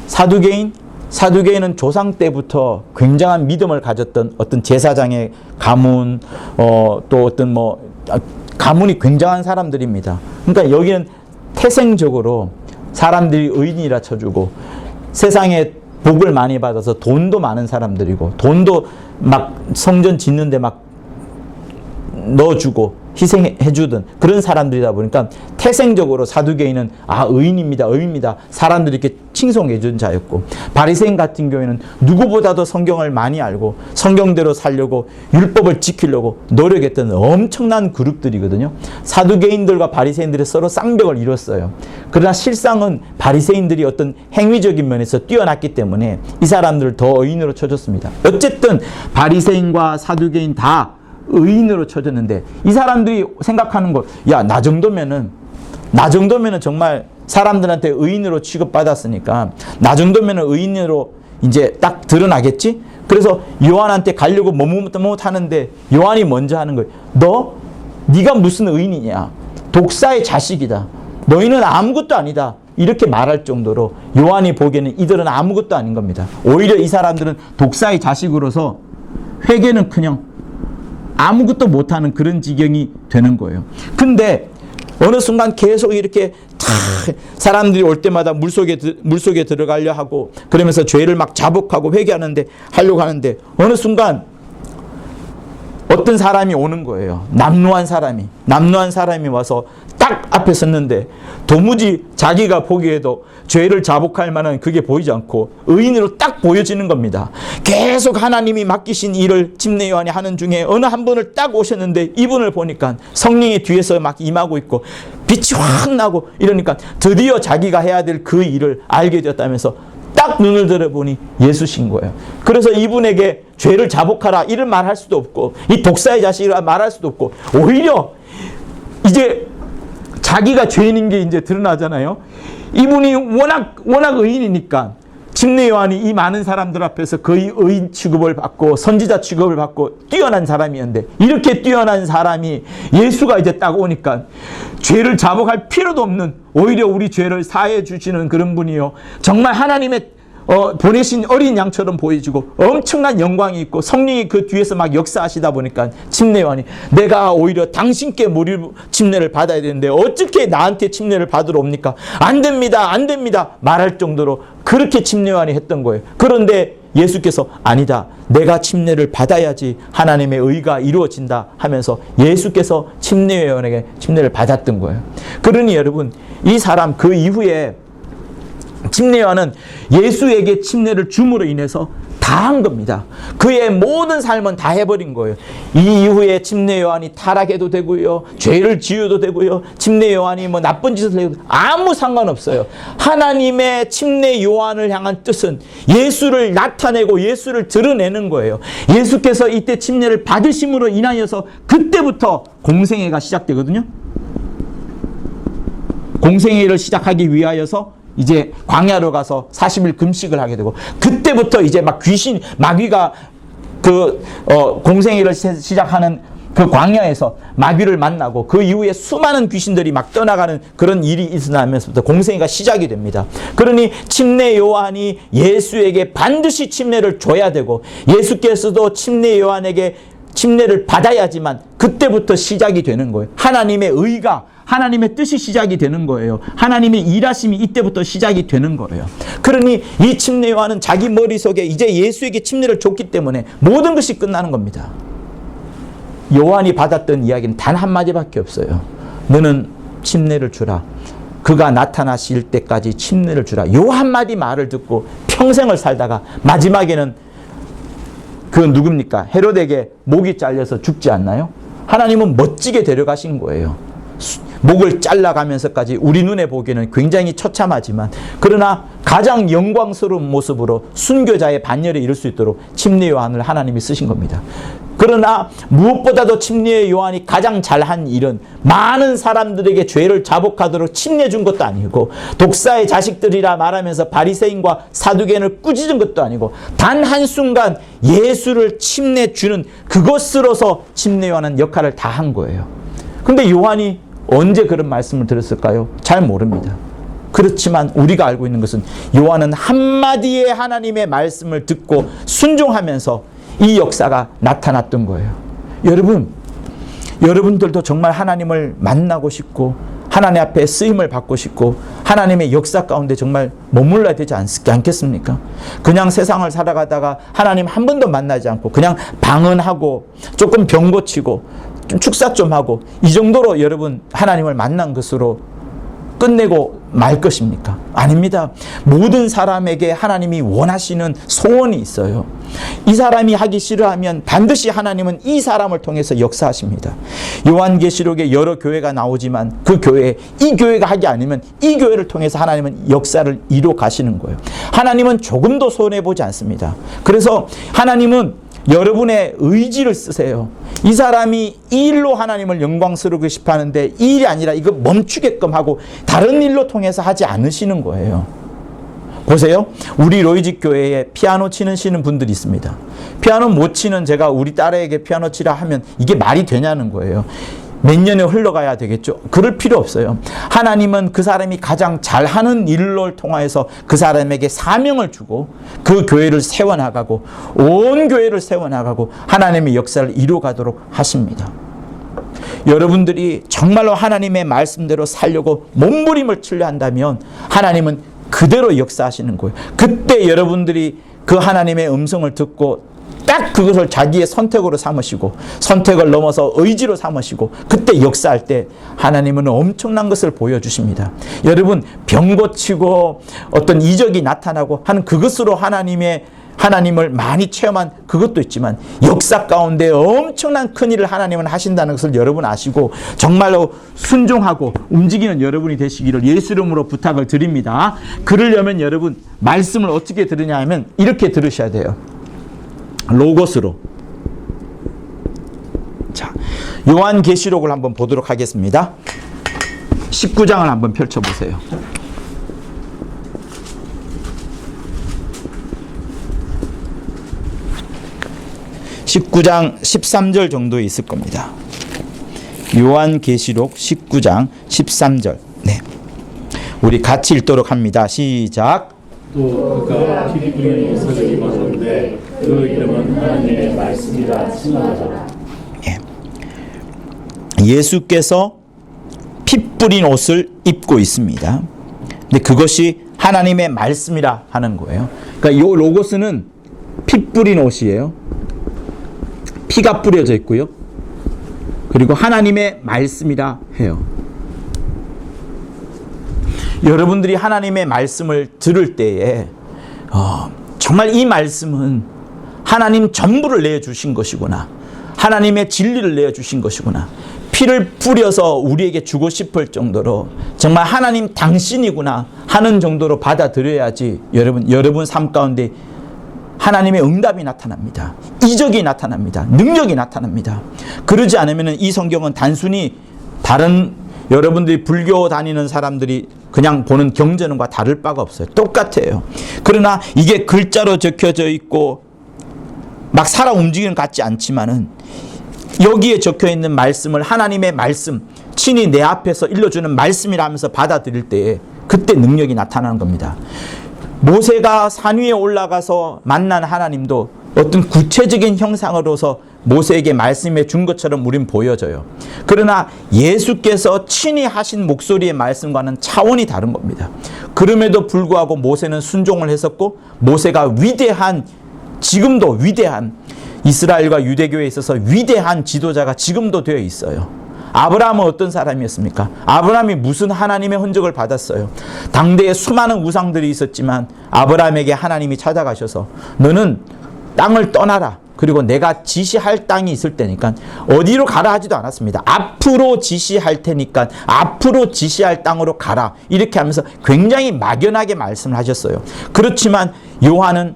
사두개인은 조상 때부터 굉장한 믿음을 가졌던 어떤 제사장의 가문, 또 어떤 가문이 굉장한 사람들입니다. 그러니까 여기는 태생적으로 사람들이 의인이라 쳐주고 세상에 복을 많이 받아서 돈도 많은 사람들이고 돈도 막 성전 짓는데 막 넣어주고 희생해주던 그런 사람들이다 보니까 태생적으로 사두개인은 아, 의인입니다. 사람들이 이렇게 칭송해준 자였고, 바리새인 같은 경우에는 누구보다도 성경을 많이 알고 성경대로 살려고 율법을 지키려고 노력했던 엄청난 그룹들이거든요. 사두개인들과 바리새인들이 서로 쌍벽을 이뤘어요. 그러나 실상은 바리새인들이 어떤 행위적인 면에서 뛰어났기 때문에 이 사람들을 더 의인으로 쳐줬습니다. 어쨌든 바리새인과 사두개인 다 의인으로 쳐졌는데 이 사람들이 생각하는 거, 야, 나 정도면은 정말 사람들한테 의인으로 취급받았으니까 나 정도면은 의인으로 이제 딱 드러나겠지? 그래서 요한한테 가려고 머뭇 하는데 요한이 먼저 하는 거예요. 네가 무슨 의인이냐? 독사의 자식이다. 너희는 아무것도 아니다. 이렇게 말할 정도로 요한이 보기에는 이들은 아무것도 아닌 겁니다. 오히려 이 사람들은 독사의 자식으로서 회개는 그냥 아무것도 못하는 그런 지경이 되는 거예요. 근데 어느 순간 계속 이렇게 사람들이 올 때마다 물속에 들어가려 하고 그러면서 죄를 막 자복하고 회개하는데 하려고 하는데 어느 순간 어떤 사람이 오는 거예요. 남루한 사람이 와서 딱 앞에 섰는데 도무지 자기가 보기에도 죄를 자복할 만한 그게 보이지 않고 의인으로 딱 보여지는 겁니다. 계속 하나님이 맡기신 일을 침례 요한이 하는 중에 어느 한 분을 딱 오셨는데 이분을 보니까 성령이 뒤에서 막 임하고 있고 빛이 확 나고 이러니까 드디어 자기가 해야 될 그 일을 알게 되었다면서 딱 눈을 들어보니 예수신 거예요. 그래서 이분에게 죄를 자복하라 이런 말 할 수도 없고 이 독사의 자식이라 말할 수도 없고 오히려 이제 자기가 죄인인 게 이제 드러나잖아요. 이분이 워낙 의인이니까 침례 요한이 이 많은 사람들 앞에서 거의 의인 취급을 받고 선지자 취급을 받고 뛰어난 사람이었는데 이렇게 뛰어난 사람이 예수가 이제 딱 오니까 죄를 자복할 필요도 없는 오히려 우리 죄를 사해 주시는 그런 분이요. 정말 하나님의 보내신 어린 양처럼 보여지고 엄청난 영광이 있고 성령이 그 뒤에서 막 역사하시다 보니까 침례 요한이 내가 오히려 당신께 무료 침례를 받아야 되는데 어떻게 나한테 침례를 받으러 옵니까? 안 됩니다 말할 정도로 그렇게 침례 요한이 했던 거예요. 그런데 예수께서 아니다. 내가 침례를 받아야지 하나님의 의가 이루어진다 하면서 예수께서 침례요한에게 침례를 받았던 거예요. 그러니 여러분, 이 사람 그 이후에 침례요한은 예수에게 침례를 줌으로 인해서 다 한 겁니다. 그의 모든 삶은 다 해버린 거예요. 이 이후에 침례요한이 타락해도 되고요, 죄를 지어도 되고요, 침례요한이 뭐 나쁜 짓을 해도 아무 상관없어요. 하나님의 침례요한을 향한 뜻은 예수를 나타내고 예수를 드러내는 거예요. 예수께서 이때 침례를 받으심으로 인하여서 그때부터 공생애가 시작되거든요. 공생애를 시작하기 위하여서 이제 광야로 가서 40일 금식을 하게 되고, 그때부터 이제 막 귀신, 마귀가 공생애를 시작하는 그 광야에서 마귀를 만나고 그 이후에 수많은 귀신들이 막 떠나가는 그런 일이 일어나면서부터 공생애가 시작이 됩니다. 그러니 침례 요한이 예수에게 반드시 침례를 줘야 되고, 예수께서도 침례 요한에게 침례를 받아야지만 그때부터 시작이 되는 거예요. 하나님의 의가, 하나님의 뜻이 시작이 되는 거예요. 하나님의 일하심이 이때부터 시작이 되는 거예요. 그러니 이 침례 요한은 자기 머릿속에 이제 예수에게 침례를 줬기 때문에 모든 것이 끝나는 겁니다. 요한이 받았던 이야기는 단 한마디밖에 없어요. 너는 침례를 주라. 그가 나타나실 때까지 침례를 주라. 요 한마디 말을 듣고 평생을 살다가 마지막에는 그건 누굽니까? 헤롯에게 목이 잘려서 죽지 않나요? 하나님은 멋지게 데려가신 거예요. 목을 잘라가면서까지 우리 눈에 보기에는 굉장히 처참하지만, 그러나 가장 영광스러운 모습으로 순교자의 반열에 이를 수 있도록 침례 요한을 하나님이 쓰신 겁니다. 그러나 무엇보다도 침례 요한이 가장 잘한 일은 많은 사람들에게 죄를 자복하도록 침례 준 것도 아니고, 독사의 자식들이라 말하면서 바리새인과 사두개인을 꾸짖은 것도 아니고, 단 한순간 예수를 침례 주는 그것으로서 침례 요한은 역할을 다 한 거예요. 근데 요한이 언제 그런 말씀을 들었을까요? 잘 모릅니다. 그렇지만 우리가 알고 있는 것은 요한은 한마디의 하나님의 말씀을 듣고 순종하면서 이 역사가 나타났던 거예요. 여러분들도 정말 하나님을 만나고 싶고 하나님 앞에 쓰임을 받고 싶고 하나님의 역사 가운데 정말 머물러야 되지 않겠습니까? 그냥 세상을 살아가다가 하나님 한 번도 만나지 않고 그냥 방언하고 조금 병 고치고 좀 축사 좀 하고 이 정도로 여러분 하나님을 만난 것으로 끝내고 말 것입니까? 아닙니다. 모든 사람에게 하나님이 원하시는 소원이 있어요. 이 사람이 하기 싫어하면 반드시 하나님은 이 사람을 통해서 역사하십니다. 요한계시록에 여러 교회가 나오지만 그 교회에 이 교회가 하지 않으면 이 교회를 통해서 하나님은 역사를 이루어 가시는 거예요. 하나님은 조금도 손해보지 않습니다. 그래서 하나님은 여러분의 의지를 쓰세요. 이 사람이 이 일로 하나님을 영광스럽게 싶어하는데 이 일이 아니라 이거 멈추게끔 하고 다른 일로 통해서 하지 않으시는 거예요. 보세요. 우리 로이집 교회에 피아노 치는 분들이 있습니다. 피아노 못 치는 제가 우리 딸에게 피아노 치라 하면 이게 말이 되냐는 거예요. 몇 년에 흘러가야 되겠죠. 그럴 필요 없어요. 하나님은 그 사람이 가장 잘하는 일로 통하여서 그 사람에게 사명을 주고 그 교회를 세워나가고 온 교회를 세워나가고 하나님의 역사를 이루어가도록 하십니다. 여러분들이 정말로 하나님의 말씀대로 살려고 몸부림을 치려 한다면 하나님은 그대로 역사하시는 거예요. 그때 여러분들이 그 하나님의 음성을 듣고 딱 그것을 자기의 선택으로 삼으시고 선택을 넘어서 의지로 삼으시고 그때 역사할 때 하나님은 엄청난 것을 보여주십니다. 여러분 병 고치고 어떤 이적이 나타나고 하는 그것으로 하나님을 많이 체험한 그것도 있지만 역사 가운데 엄청난 큰일을 하나님은 하신다는 것을 여러분 아시고 정말로 순종하고 움직이는 여러분이 되시기를 예수 이름으로 부탁을 드립니다. 그러려면 여러분 말씀을 어떻게 들으냐 하면 이렇게 들으셔야 돼요. 로고스로. 자, 요한계시록을 한번 보도록 하겠습니다. 19장을 한번 펼쳐보세요. (19장) 13절 정도에 있을 겁니다. 요한계시록 19장 13절. 네, 우리 같이 읽도록 합니다. 시작. 또 그가 피 뿌린 옷을 입었는데 그 이름은 하나님의 말씀이라 칭하더라. 예수께서 피 뿌린 옷을 입고 있습니다. 근데 그것이 하나님의 말씀이라 하는 거예요. 그러니까 이 로고스는 피 뿌린 옷이에요. 피가 뿌려져 있고요. 그리고 하나님의 말씀이라 해요. 여러분들이 하나님의 말씀을 들을 때에 정말 이 말씀은 하나님 전부를 내주신 것이구나. 하나님의 진리를 내주신 것이구나. 피를 뿌려서 우리에게 주고 싶을 정도로 정말 하나님 당신이구나 하는 정도로 받아들여야지 여러분 삶 가운데 하나님의 응답이 나타납니다. 이적이 나타납니다. 능력이 나타납니다. 그러지 않으면 이 성경은 단순히 다른 여러분들이 불교 다니는 사람들이 그냥 보는 경전과 다를 바가 없어요. 똑같아요. 그러나 이게 글자로 적혀져 있고 막 살아 움직이는 것 같지 않지만은 여기에 적혀 있는 말씀을 하나님의 말씀, 친히 내 앞에서 일러주는 말씀이라 하면서 받아들일 때에 그때 능력이 나타나는 겁니다. 모세가 산 위에 올라가서 만난 하나님도 어떤 구체적인 형상으로서 모세에게 말씀해 준 것처럼 우린 보여져요. 그러나 예수께서 친히 하신 목소리의 말씀과는 차원이 다른 겁니다. 그럼에도 불구하고 모세는 순종을 했었고 모세가 위대한, 지금도 위대한, 이스라엘과 유대교에 있어서 위대한 지도자가 지금도 되어 있어요. 아브라함은 어떤 사람이었습니까? 아브라함이 무슨 하나님의 흔적을 받았어요? 당대에 수많은 우상들이 있었지만 아브라함에게 하나님이 찾아가셔서 너는 땅을 떠나라. 그리고 내가 지시할 땅이 있을 테니까 어디로 가라 하지도 않았습니다. 앞으로 지시할 테니까 앞으로 지시할 땅으로 가라. 이렇게 하면서 굉장히 막연하게 말씀을 하셨어요. 그렇지만 요한은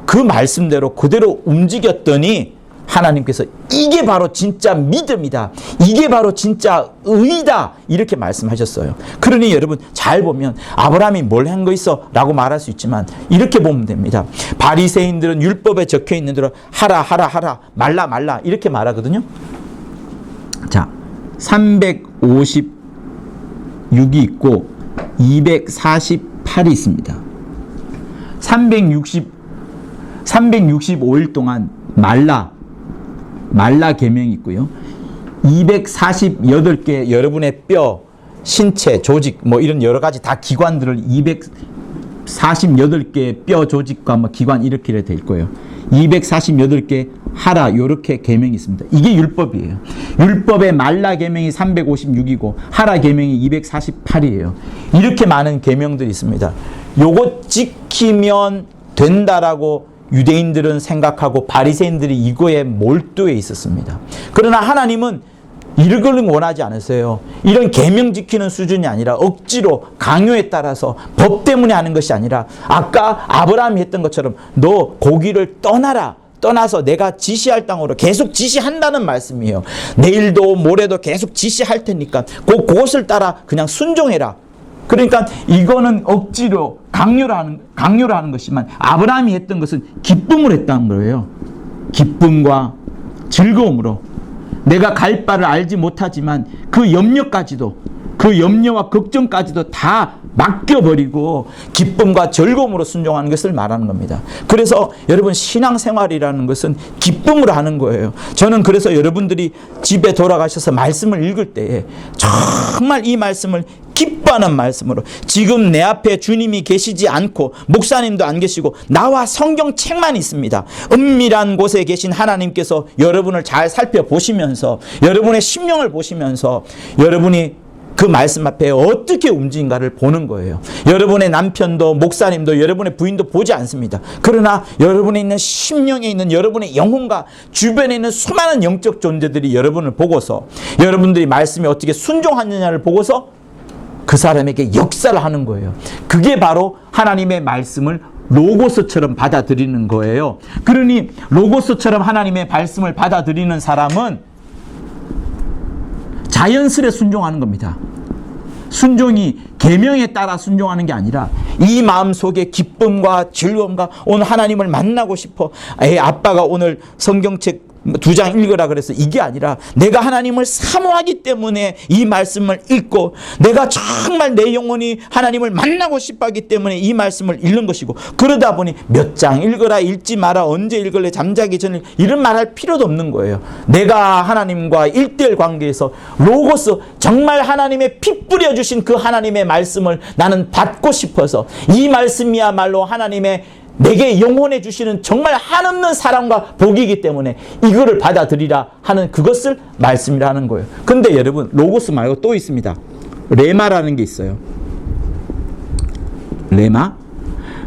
그 말씀대로 그대로 움직였더니 하나님께서 이게 바로 진짜 믿음이다. 이게 바로 진짜 의다. 이렇게 말씀하셨어요. 그러니 여러분 잘 보면 아브라함이 뭘 한 거 있어? 라고 말할 수 있지만 이렇게 보면 됩니다. 바리새인들은 율법에 적혀 있는 대로 하라 하라 하라 말라 말라 이렇게 말하거든요. 자, 356이 있고 248이 있습니다. 365일 동안 말라 계명이 있고요. 248개 여러분의 뼈, 신체, 조직 뭐 이런 여러 가지 다 기관들을 248개 뼈, 조직과 뭐 기관 이렇게 될 거예요. 248개 하라 요렇게 계명이 있습니다. 이게 율법이에요. 율법의 말라 계명이 356이고 하라 계명이 248이에요. 이렇게 많은 계명들이 있습니다. 요거 지키면 된다라고 유대인들은 생각하고 바리새인들이 이거에 몰두해 있었습니다. 그러나 하나님은 이걸 원하지 않으세요. 이런 계명 지키는 수준이 아니라 억지로 강요에 따라서 법 때문에 하는 것이 아니라 아까 아브라함이 했던 것처럼 너 고기를 떠나라. 떠나서 내가 지시할 땅으로 계속 지시한다는 말씀이에요. 내일도 모레도 계속 지시할 테니까 그곳을 따라 그냥 순종해라. 그러니까 이거는 억지로 강요를 하는 것이지만 아브라함이 했던 것은 기쁨으로 했다는 거예요. 기쁨과 즐거움으로. 내가 갈 바를 알지 못하지만 그 염려까지도, 그 염려와 걱정까지도 다 맡겨버리고 기쁨과 즐거움으로 순종하는 것을 말하는 겁니다. 그래서 여러분 신앙생활이라는 것은 기쁨으로 하는 거예요. 저는 그래서 여러분들이 집에 돌아가셔서 말씀을 읽을 때에 정말 이 말씀을 기뻐하는 말씀으로 지금 내 앞에 주님이 계시지 않고 목사님도 안 계시고 나와 성경책만 있습니다. 은밀한 곳에 계신 하나님께서 여러분을 잘 살펴보시면서 여러분의 심령을 보시면서 여러분이 그 말씀 앞에 어떻게 움직인가를 보는 거예요. 여러분의 남편도 목사님도 여러분의 부인도 보지 않습니다. 그러나 여러분에 있는 심령에 있는 여러분의 영혼과 주변에 있는 수많은 영적 존재들이 여러분을 보고서 여러분들이 말씀에 어떻게 순종하느냐를 보고서 그 사람에게 역사를 하는 거예요. 그게 바로 하나님의 말씀을 로고스처럼 받아들이는 거예요. 그러니 로고스처럼 하나님의 말씀을 받아들이는 사람은 자연스레 순종하는 겁니다. 순종이 계명에 따라 순종하는 게 아니라 이 마음속에 기쁨과 즐거움과 오늘 하나님을 만나고 싶어. 아빠가 오늘 성경책 2장 읽으라 그래서 이게 아니라 내가 하나님을 사모하기 때문에 이 말씀을 읽고 내가 정말 내 영혼이 하나님을 만나고 싶어 하기 때문에 이 말씀을 읽는 것이고 그러다 보니 몇 장 읽어라 읽지 마라 언제 읽을래 잠자기 전에 이런 말할 필요도 없는 거예요. 내가 하나님과 1:1 관계에서 로고스 정말 하나님의 피 뿌려주신 그 하나님의 말씀을 나는 받고 싶어서 이 말씀이야말로 하나님의 내게 영원해 주시는 정말 한없는 사랑과 복이기 때문에 이거를 받아들이라 하는 그것을 말씀이라는 거예요. 근데 여러분, 로고스 말고 또 있습니다. 레마라는 게 있어요.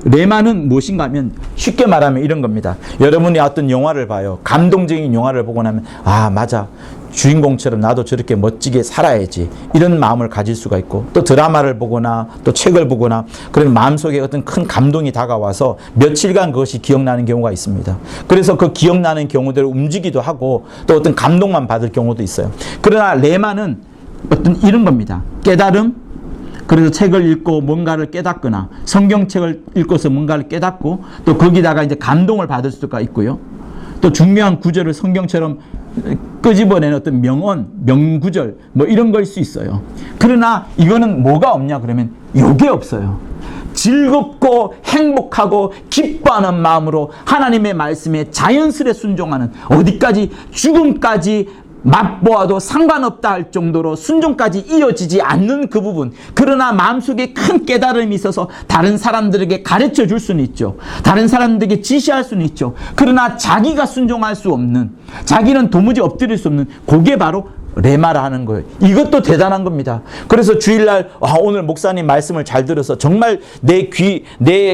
레마는 무엇인가 하면 쉽게 말하면 이런 겁니다. 여러분이 어떤 영화를 봐요. 감동적인 영화를 보고 나면 아, 맞아. 주인공처럼 나도 저렇게 멋지게 살아야지. 이런 마음을 가질 수가 있고, 또 드라마를 보거나 또 책을 보거나 그런 마음속에 어떤 큰 감동이 다가와서 며칠간 그것이 기억나는 경우가 있습니다. 그래서 그 기억나는 경우대로 움직이기도 하고 또 어떤 감동만 받을 경우도 있어요. 그러나 레마는 어떤 이런 겁니다. 깨달음, 그래서 책을 읽고 뭔가를 깨닫거나 성경책을 읽고서 뭔가를 깨닫고 또 거기다가 이제 감동을 받을 수가 있고요. 또 중요한 구절을 성경처럼 끄집어내는 어떤 명언, 명구절 뭐 이런 걸 수 있어요. 그러나 이거는 뭐가 없냐 그러면 요게 없어요. 즐겁고 행복하고 기뻐하는 마음으로 하나님의 말씀에 자연스레 순종하는, 어디까지 죽음까지 맛보아도 상관없다 할 정도로 순종까지 이어지지 않는 그 부분, 그러나 마음속에 큰 깨달음이 있어서 다른 사람들에게 가르쳐 줄 수는 있죠. 다른 사람들에게 지시할 수는 있죠. 그러나 자기가 순종할 수 없는, 자기는 도무지 엎드릴 수 없는, 그게 바로 레마라 하는 거예요. 이것도 대단한 겁니다. 그래서 주일날 오늘 목사님 말씀을 잘 들어서 정말 내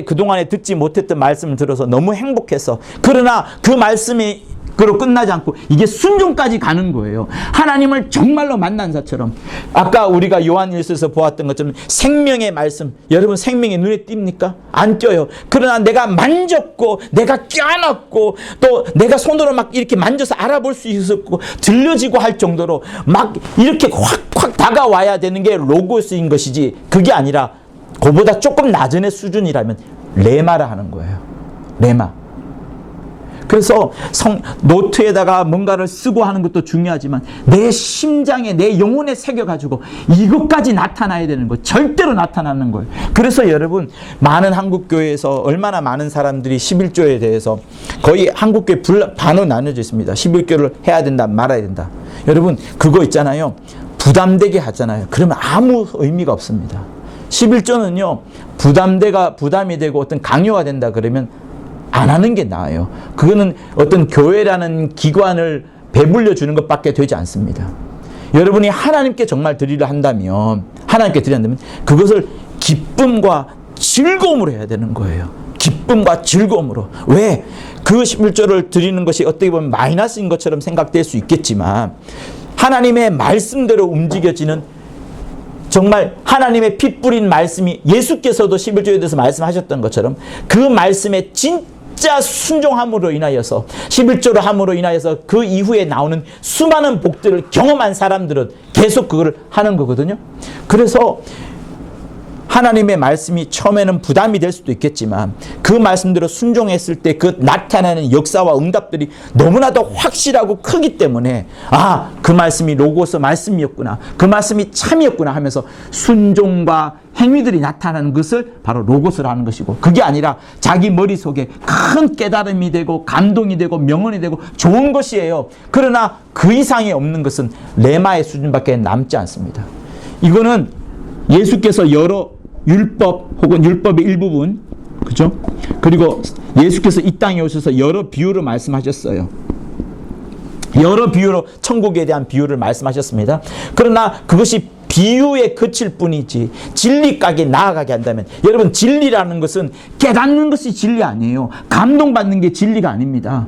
그동안에 듣지 못했던 말씀을 들어서 너무 행복했어. 그러나 그 말씀이 그로 끝나지 않고 이게 순종까지 가는 거예요. 하나님을 정말로 만난 자처럼. 아까 우리가 요한일서에서 보았던 것처럼 생명의 말씀, 여러분 생명이 눈에 띕니까? 안 띄어요. 그러나 내가 만졌고 내가 껴안았고 또 내가 손으로 막 이렇게 만져서 알아볼 수 있었고 들려지고 할 정도로 막 이렇게 확확 다가와야 되는 게 로고스인 것이지, 그게 아니라 그보다 조금 낮은 수준이라면 레마라 하는 거예요. 레마. 그래서 노트에다가 뭔가를 쓰고 하는 것도 중요하지만 내 심장에, 내 영혼에 새겨가지고 이것까지 나타나야 되는 거예요. 절대로 나타나는 거예요. 그래서 여러분, 많은 한국교회에서 얼마나 많은 사람들이 11조에 대해서 거의 한국교회 반으로 나눠져 있습니다. 11조를 해야 된다, 말아야 된다. 여러분, 그거 있잖아요. 부담되게 하잖아요. 그러면 아무 의미가 없습니다. 11조는요, 부담이 되고 어떤 강요가 된다 그러면 안 하는 게 나아요. 그거는 어떤 교회라는 기관을 배불려 주는 것밖에 되지 않습니다. 여러분이 하나님께 정말 드리려 한다면, 그것을 기쁨과 즐거움으로 해야 되는 거예요. 기쁨과 즐거움으로. 왜? 그 11조를 드리는 것이 어떻게 보면 마이너스인 것처럼 생각될 수 있겠지만, 하나님의 말씀대로 움직여지는, 정말 하나님의 피 뿌린 말씀이, 예수께서도 11조에 대해서 말씀하셨던 것처럼 그 말씀에 진짜 순종함으로 인하여서, 11조로 함으로 인하여서 그 이후에 나오는 수많은 복들을 경험한 사람들은 계속 그걸 하는 거거든요. 그래서 하나님의 말씀이 처음에는 부담이 될 수도 있겠지만 그 말씀대로 순종했을 때 그 나타나는 역사와 응답들이 너무나도 확실하고 크기 때문에 그 말씀이 로고스 말씀이었구나, 그 말씀이 참이었구나 하면서 순종과 행위들이 나타나는 것을 바로 로고스라는 것이고, 그게 아니라 자기 머릿속에 큰 깨달음이 되고 감동이 되고 명언이 되고 좋은 것이에요. 그러나 그 이상이 없는 것은 레마의 수준밖에 남지 않습니다. 이거는 예수께서 여러 율법 혹은 율법의 일부분, 그죠? 그리고 예수께서 이 땅에 오셔서 여러 비유로 말씀하셨어요. 여러 비유로 천국에 대한 비유를 말씀하셨습니다. 그러나 그것이 비유에 그칠 뿐이지 진리까지 나아가게 한다면, 여러분, 진리라는 것은 깨닫는 것이 진리 아니에요. 감동받는 게 진리가 아닙니다.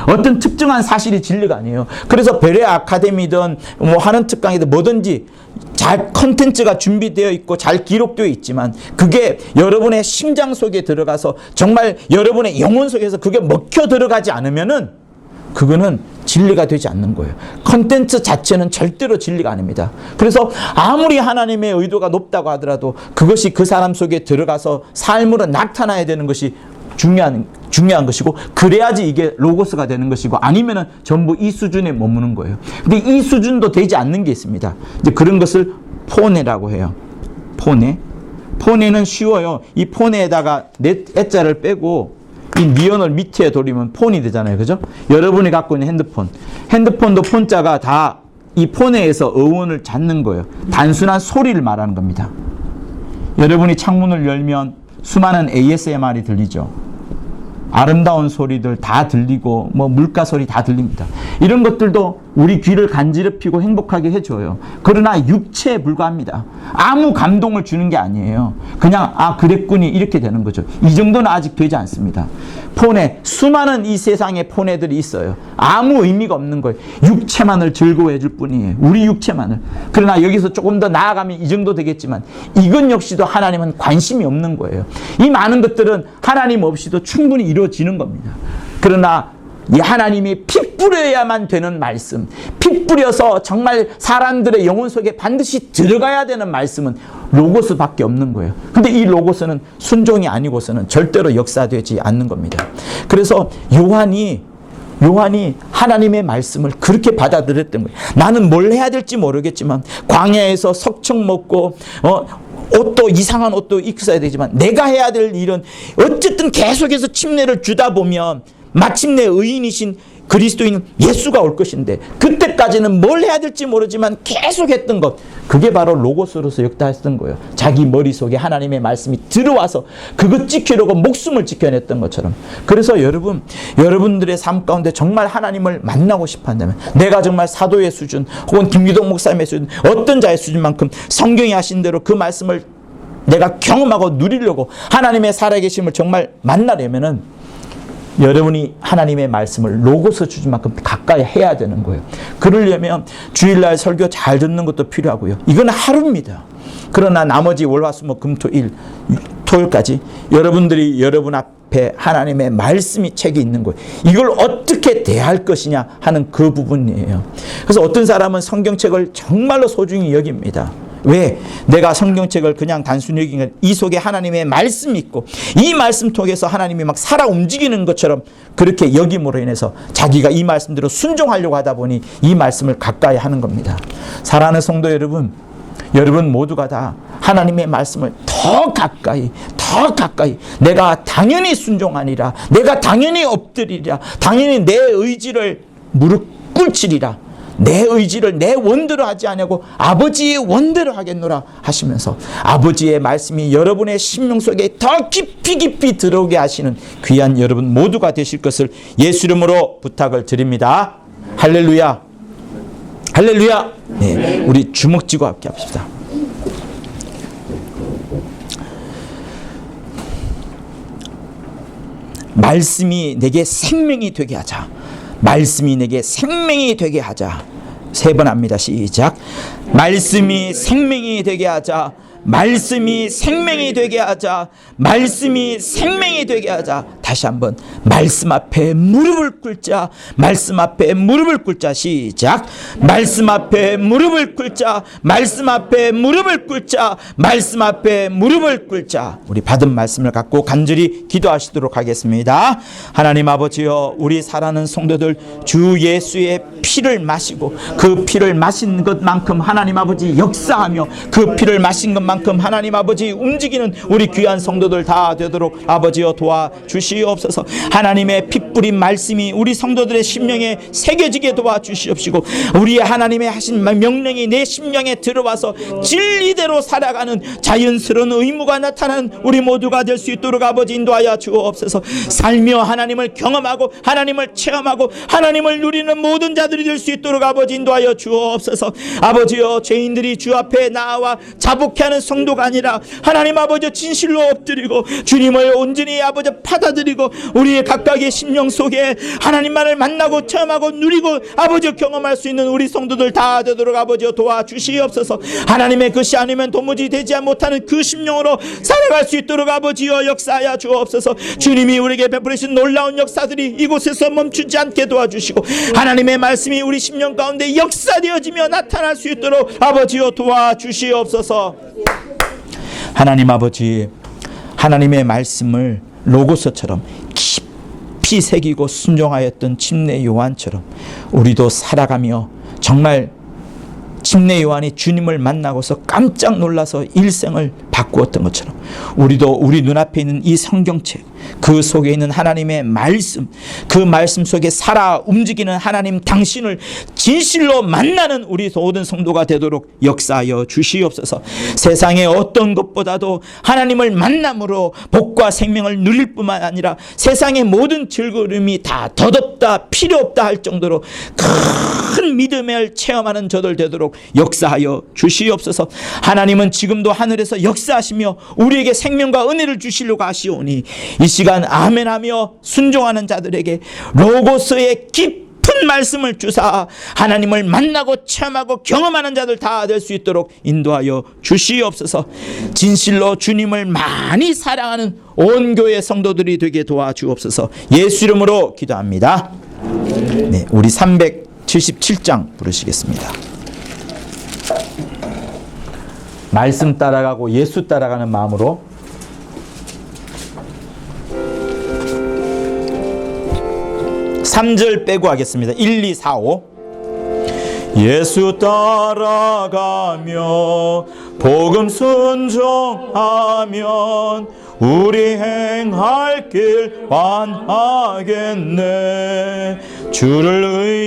어떤 특정한 사실이 진리가 아니에요. 그래서 베레아 아카데미든 뭐 하는 특강이든 뭐든지 잘 컨텐츠가 준비되어 있고 잘 기록되어 있지만 그게 여러분의 심장 속에 들어가서 정말 여러분의 영혼 속에서 그게 먹혀 들어가지 않으면은 그거는 진리가 되지 않는 거예요. 컨텐츠 자체는 절대로 진리가 아닙니다. 그래서 아무리 하나님의 의도가 높다고 하더라도 그것이 그 사람 속에 들어가서 삶으로 나타나야 되는 것이 중요한 것이고, 그래야지 이게 로고스가 되는 것이고, 아니면은 전부 이 수준에 머무는 거예요. 근데 이 수준도 되지 않는 게 있습니다. 이제 그런 것을 포네라고 해요. 포네는 쉬워요. 이 포네에다가 애자를 빼고 이 니언을 밑에 돌리면 폰이 되잖아요. 그죠? 여러분이 갖고 있는 핸드폰도 폰자가 다 이 포네에서 어원을 찾는 거예요. 단순한 소리를 말하는 겁니다. 여러분이 창문을 열면 수많은 ASMR이 들리죠. 아름다운 소리들 다 들리고 뭐 물가 소리 다 들립니다. 이런 것들도 우리 귀를 간지럽히고 행복하게 해줘요. 그러나 육체에 불과합니다. 아무 감동을 주는 게 아니에요. 그냥 그랬군이 이렇게 되는 거죠. 이 정도는 아직 되지 않습니다. 폰에 수많은 이 세상에 폰에들이 있어요. 아무 의미가 없는 거예요. 육체만을 즐거워해 줄 뿐이에요. 우리 육체만을. 그러나 여기서 조금 더 나아가면 이 정도 되겠지만 이건 역시도 하나님은 관심이 없는 거예요. 이 많은 것들은 하나님 없이도 충분히 이루어지는 겁니다. 그러나 이 하나님이 피 뿌려야만 되는 말씀, 피 뿌려서 정말 사람들의 영혼 속에 반드시 들어가야 되는 말씀은 로고스밖에 없는 거예요. 근데 이 로고스는 순종이 아니고서는 절대로 역사되지 않는 겁니다. 그래서 요한이 하나님의 말씀을 그렇게 받아들였던 거예요. 나는 뭘 해야 될지 모르겠지만 광야에서 석청 먹고 옷도 이상한 옷도 입어야 되지만 내가 해야 될 일은 어쨌든 계속해서 침례를 주다 보면 마침내 의인이신 그리스도인 예수가 올 것인데 그때까지는 뭘 해야 될지 모르지만 계속 했던 것, 그게 바로 로고스로서 역사했던 거예요. 자기 머릿속에 하나님의 말씀이 들어와서 그것 지키려고 목숨을 지켜냈던 것처럼. 그래서 여러분들의 삶 가운데 정말 하나님을 만나고 싶어 한다면 내가 정말 사도의 수준 혹은 김기동 목사님의 수준 어떤 자의 수준만큼 성경이 하신 대로 그 말씀을 내가 경험하고 누리려고 하나님의 살아계심을 정말 만나려면은 여러분이 하나님의 말씀을 로고스 주주만큼 가까이 해야 되는 거예요. 그러려면 주일날 설교 잘 듣는 것도 필요하고요. 이건 하루입니다. 그러나 나머지 월화수목금토일 토요일까지 여러분들이 여러분 앞에 하나님의 말씀이 책이 있는 거예요. 이걸 어떻게 대할 것이냐 하는 그 부분이에요. 그래서 어떤 사람은 성경책을 정말로 소중히 여깁니다. 왜? 내가 성경책을 그냥 단순히 여기는 이 속에 하나님의 말씀이 있고 이 말씀 통해서 하나님이 막 살아 움직이는 것처럼 그렇게 여김으로 인해서 자기가 이 말씀대로 순종하려고 하다 보니 이 말씀을 가까이 하는 겁니다. 사랑하는 성도 여러분 모두가 다 하나님의 말씀을 더 가까이 내가 당연히 순종하니라, 내가 당연히 엎드리리라, 당연히 내 의지를 무릎 꿇치리라, 내 의지를 내 원대로 하지 아니하고 아버지의 원대로 하겠노라 하시면서 아버지의 말씀이 여러분의 심령 속에 더 깊이 들어오게 하시는 귀한 여러분 모두가 되실 것을 예수 이름으로 부탁을 드립니다. 할렐루야. 할렐루야. 네, 우리 주먹 쥐고 함께 합시다. 말씀이 내게 생명이 되게 하자. 말씀이 내게 생명이 되게 하자. 3번 합니다. 시작. 말씀이 생명이 되게 하자. 말씀이 생명이 되게 하자. 말씀이 생명이 되게 하자. 다시 한번 말씀 앞에 무릎을 꿇자. 말씀 앞에 무릎을 꿇자. 시작. 말씀 앞에 무릎을 꿇자. 말씀 앞에 무릎을 꿇자. 말씀 앞에 무릎을 꿇자. 우리 받은 말씀을 갖고 간절히 기도하시도록 하겠습니다. 하나님 아버지여, 우리 사랑하는 성도들 주 예수의 피를 마시고 그 피를 마신 것만큼 하나님 아버지 역사하며 그 피를 마신 것만큼 하나님 아버지 움직이는 우리 귀한 성도들 다 되도록 아버지여 도와주시옵소서. 하나님의 피 뿌린 말씀이 우리 성도들의 심령에 새겨지게 도와주시옵시고 우리의 하나님의 하신 명령이 내 심령에 들어와서 진리대로 살아가는 자연스러운 의무가 나타나는 우리 모두가 될 수 있도록 아버지 인도하여 주옵소서. 살며 하나님을 경험하고 하나님을 체험하고 하나님을 누리는 모든 자들이 될 수 있도록 아버지 인도하여 주옵소서. 아버지여, 죄인들이 주 앞에 나와 자복해하는 성도가 아니라 하나님 아버지 진실로 엎드리고 주님을 온전히 아버지 받아들이고 우리의 각각의 심령 속에 하나님만을 만나고 체험하고 누리고 아버지 경험할 수 있는 우리 성도들 다 되도록 아버지 도와주시옵소서. 하나님의 것이 아니면 도무지 되지 못하는 그 심령으로 살아갈 수 있도록 아버지여 역사하여 주옵소서. 주님이 우리에게 베푸신 놀라운 역사들이 이곳에서 멈추지 않게 도와주시고 하나님의 말씀이 우리 심령 가운데 역사되어지며 나타날 수 있도록 아버지여 도와주시옵소서. 하나님 아버지, 하나님의 말씀을 로고스처럼 깊이 새기고 순종하였던 침례 요한처럼 우리도 살아가며 정말 침례 요한이 주님을 만나고서 깜짝 놀라서 일생을 바꾸었던 것처럼 우리도 우리 눈앞에 있는 이 성경책, 그 속에 있는 하나님의 말씀, 그 말씀 속에 살아 움직이는 하나님 당신을 진실로 만나는 우리 모든 성도가 되도록 역사하여 주시옵소서. 세상의 어떤 것보다도 하나님을 만남으로 복과 생명을 누릴 뿐만 아니라 세상의 모든 즐거움이 다 덧없다 필요 없다 할 정도로 큰 믿음을 체험하는 저들 되도록 역사하여 주시옵소서. 하나님은 지금도 하늘에서 역사하시며 우리에게 생명과 은혜를 주시려고 하시오니 이 시간 아멘하며 순종하는 자들에게 로고스의 깊은 말씀을 주사 하나님을 만나고 체험하고 경험하는 자들 다 될 수 있도록 인도하여 주시옵소서. 진실로 주님을 많이 사랑하는 온 교회 성도들이 되게 도와주옵소서. 예수 이름으로 기도합니다. 네, 우리 377장 부르시겠습니다. 말씀 따라가고 예수 따라가는 마음으로 3절 빼고 하겠습니다. 1, 2, 4, 5. 예수 따라가며 복음 순종하면 우리 행할 길 완하겠네. 주를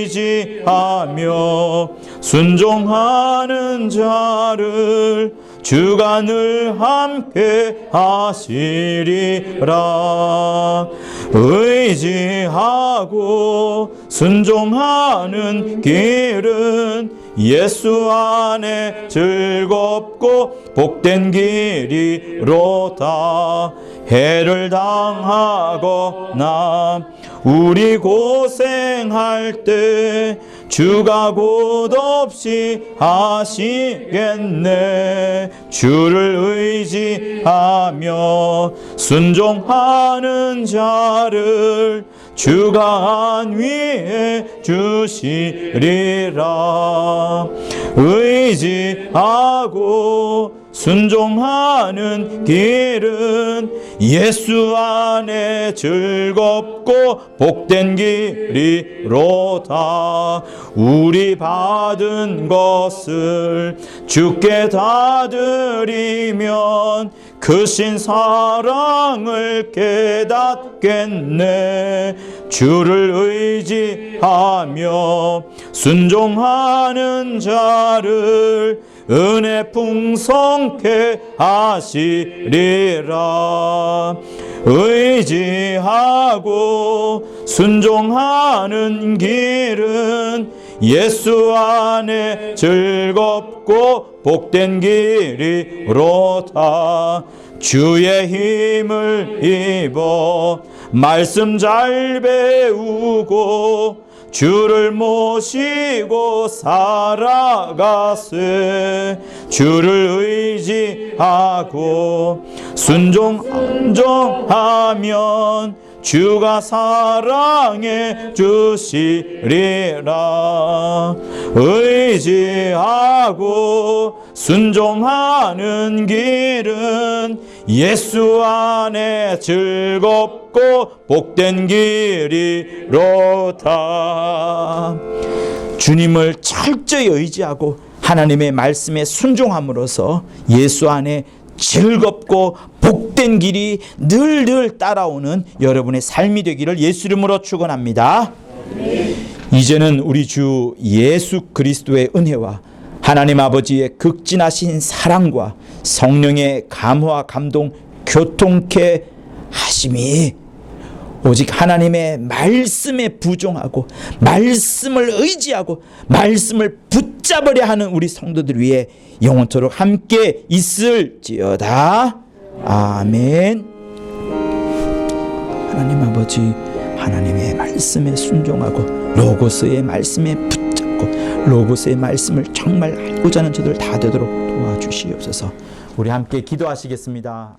의지하며 순종하는 자를 주가 늘 함께 하시리라. 의지하고 순종하는 길은 예수 안에 즐겁고 복된 길이로다. 해를 당하거나 우리 고생할 때 주가 곧 없이 하시겠네. 주를 의지하며 순종하는 자를 주가 안위해 주시리라. 의지하고 순종하는 길은 예수 안에 즐겁고 복된 길이로다. 우리 받은 것을 주께 다 드리면 크신 사랑을 깨닫겠네. 주를 의지하며 순종하는 자를 은혜 풍성케 하시리라. 의지하고 순종하는 길은 예수 안에 즐겁고 복된 길이로다. 주의 힘을 입어 말씀 잘 배우고 주를 모시고 살아가세. 주를 의지하고 순종하면 주가 사랑해 주시리라. 의지하고 순종하는 길은 예수 안에 즐겁고 복된 길이로다. 주님을 철저히 의지하고 하나님의 말씀에 순종함으로써 예수 안에 즐겁고 복된 길이 늘늘 따라오는 여러분의 삶이 되기를 예수 이름으로 축원합니다. 이제는 우리 주 예수 그리스도의 은혜와 하나님 아버지의 극진하신 사랑과 성령의 감화와 감동 교통케 하심이 오직 하나님의 말씀에 부종하고 말씀을 의지하고 말씀을 붙잡으려 하는 우리 성도들 위해 영원토록 함께 있을지어다. 아멘. 하나님 아버지, 하나님의 말씀에 순종하고 로고스의 말씀에 붙잡고 로고스의 말씀을 정말 알고자 하는 저들 다 되도록 도와주시옵소서. 우리 함께 기도하시겠습니다.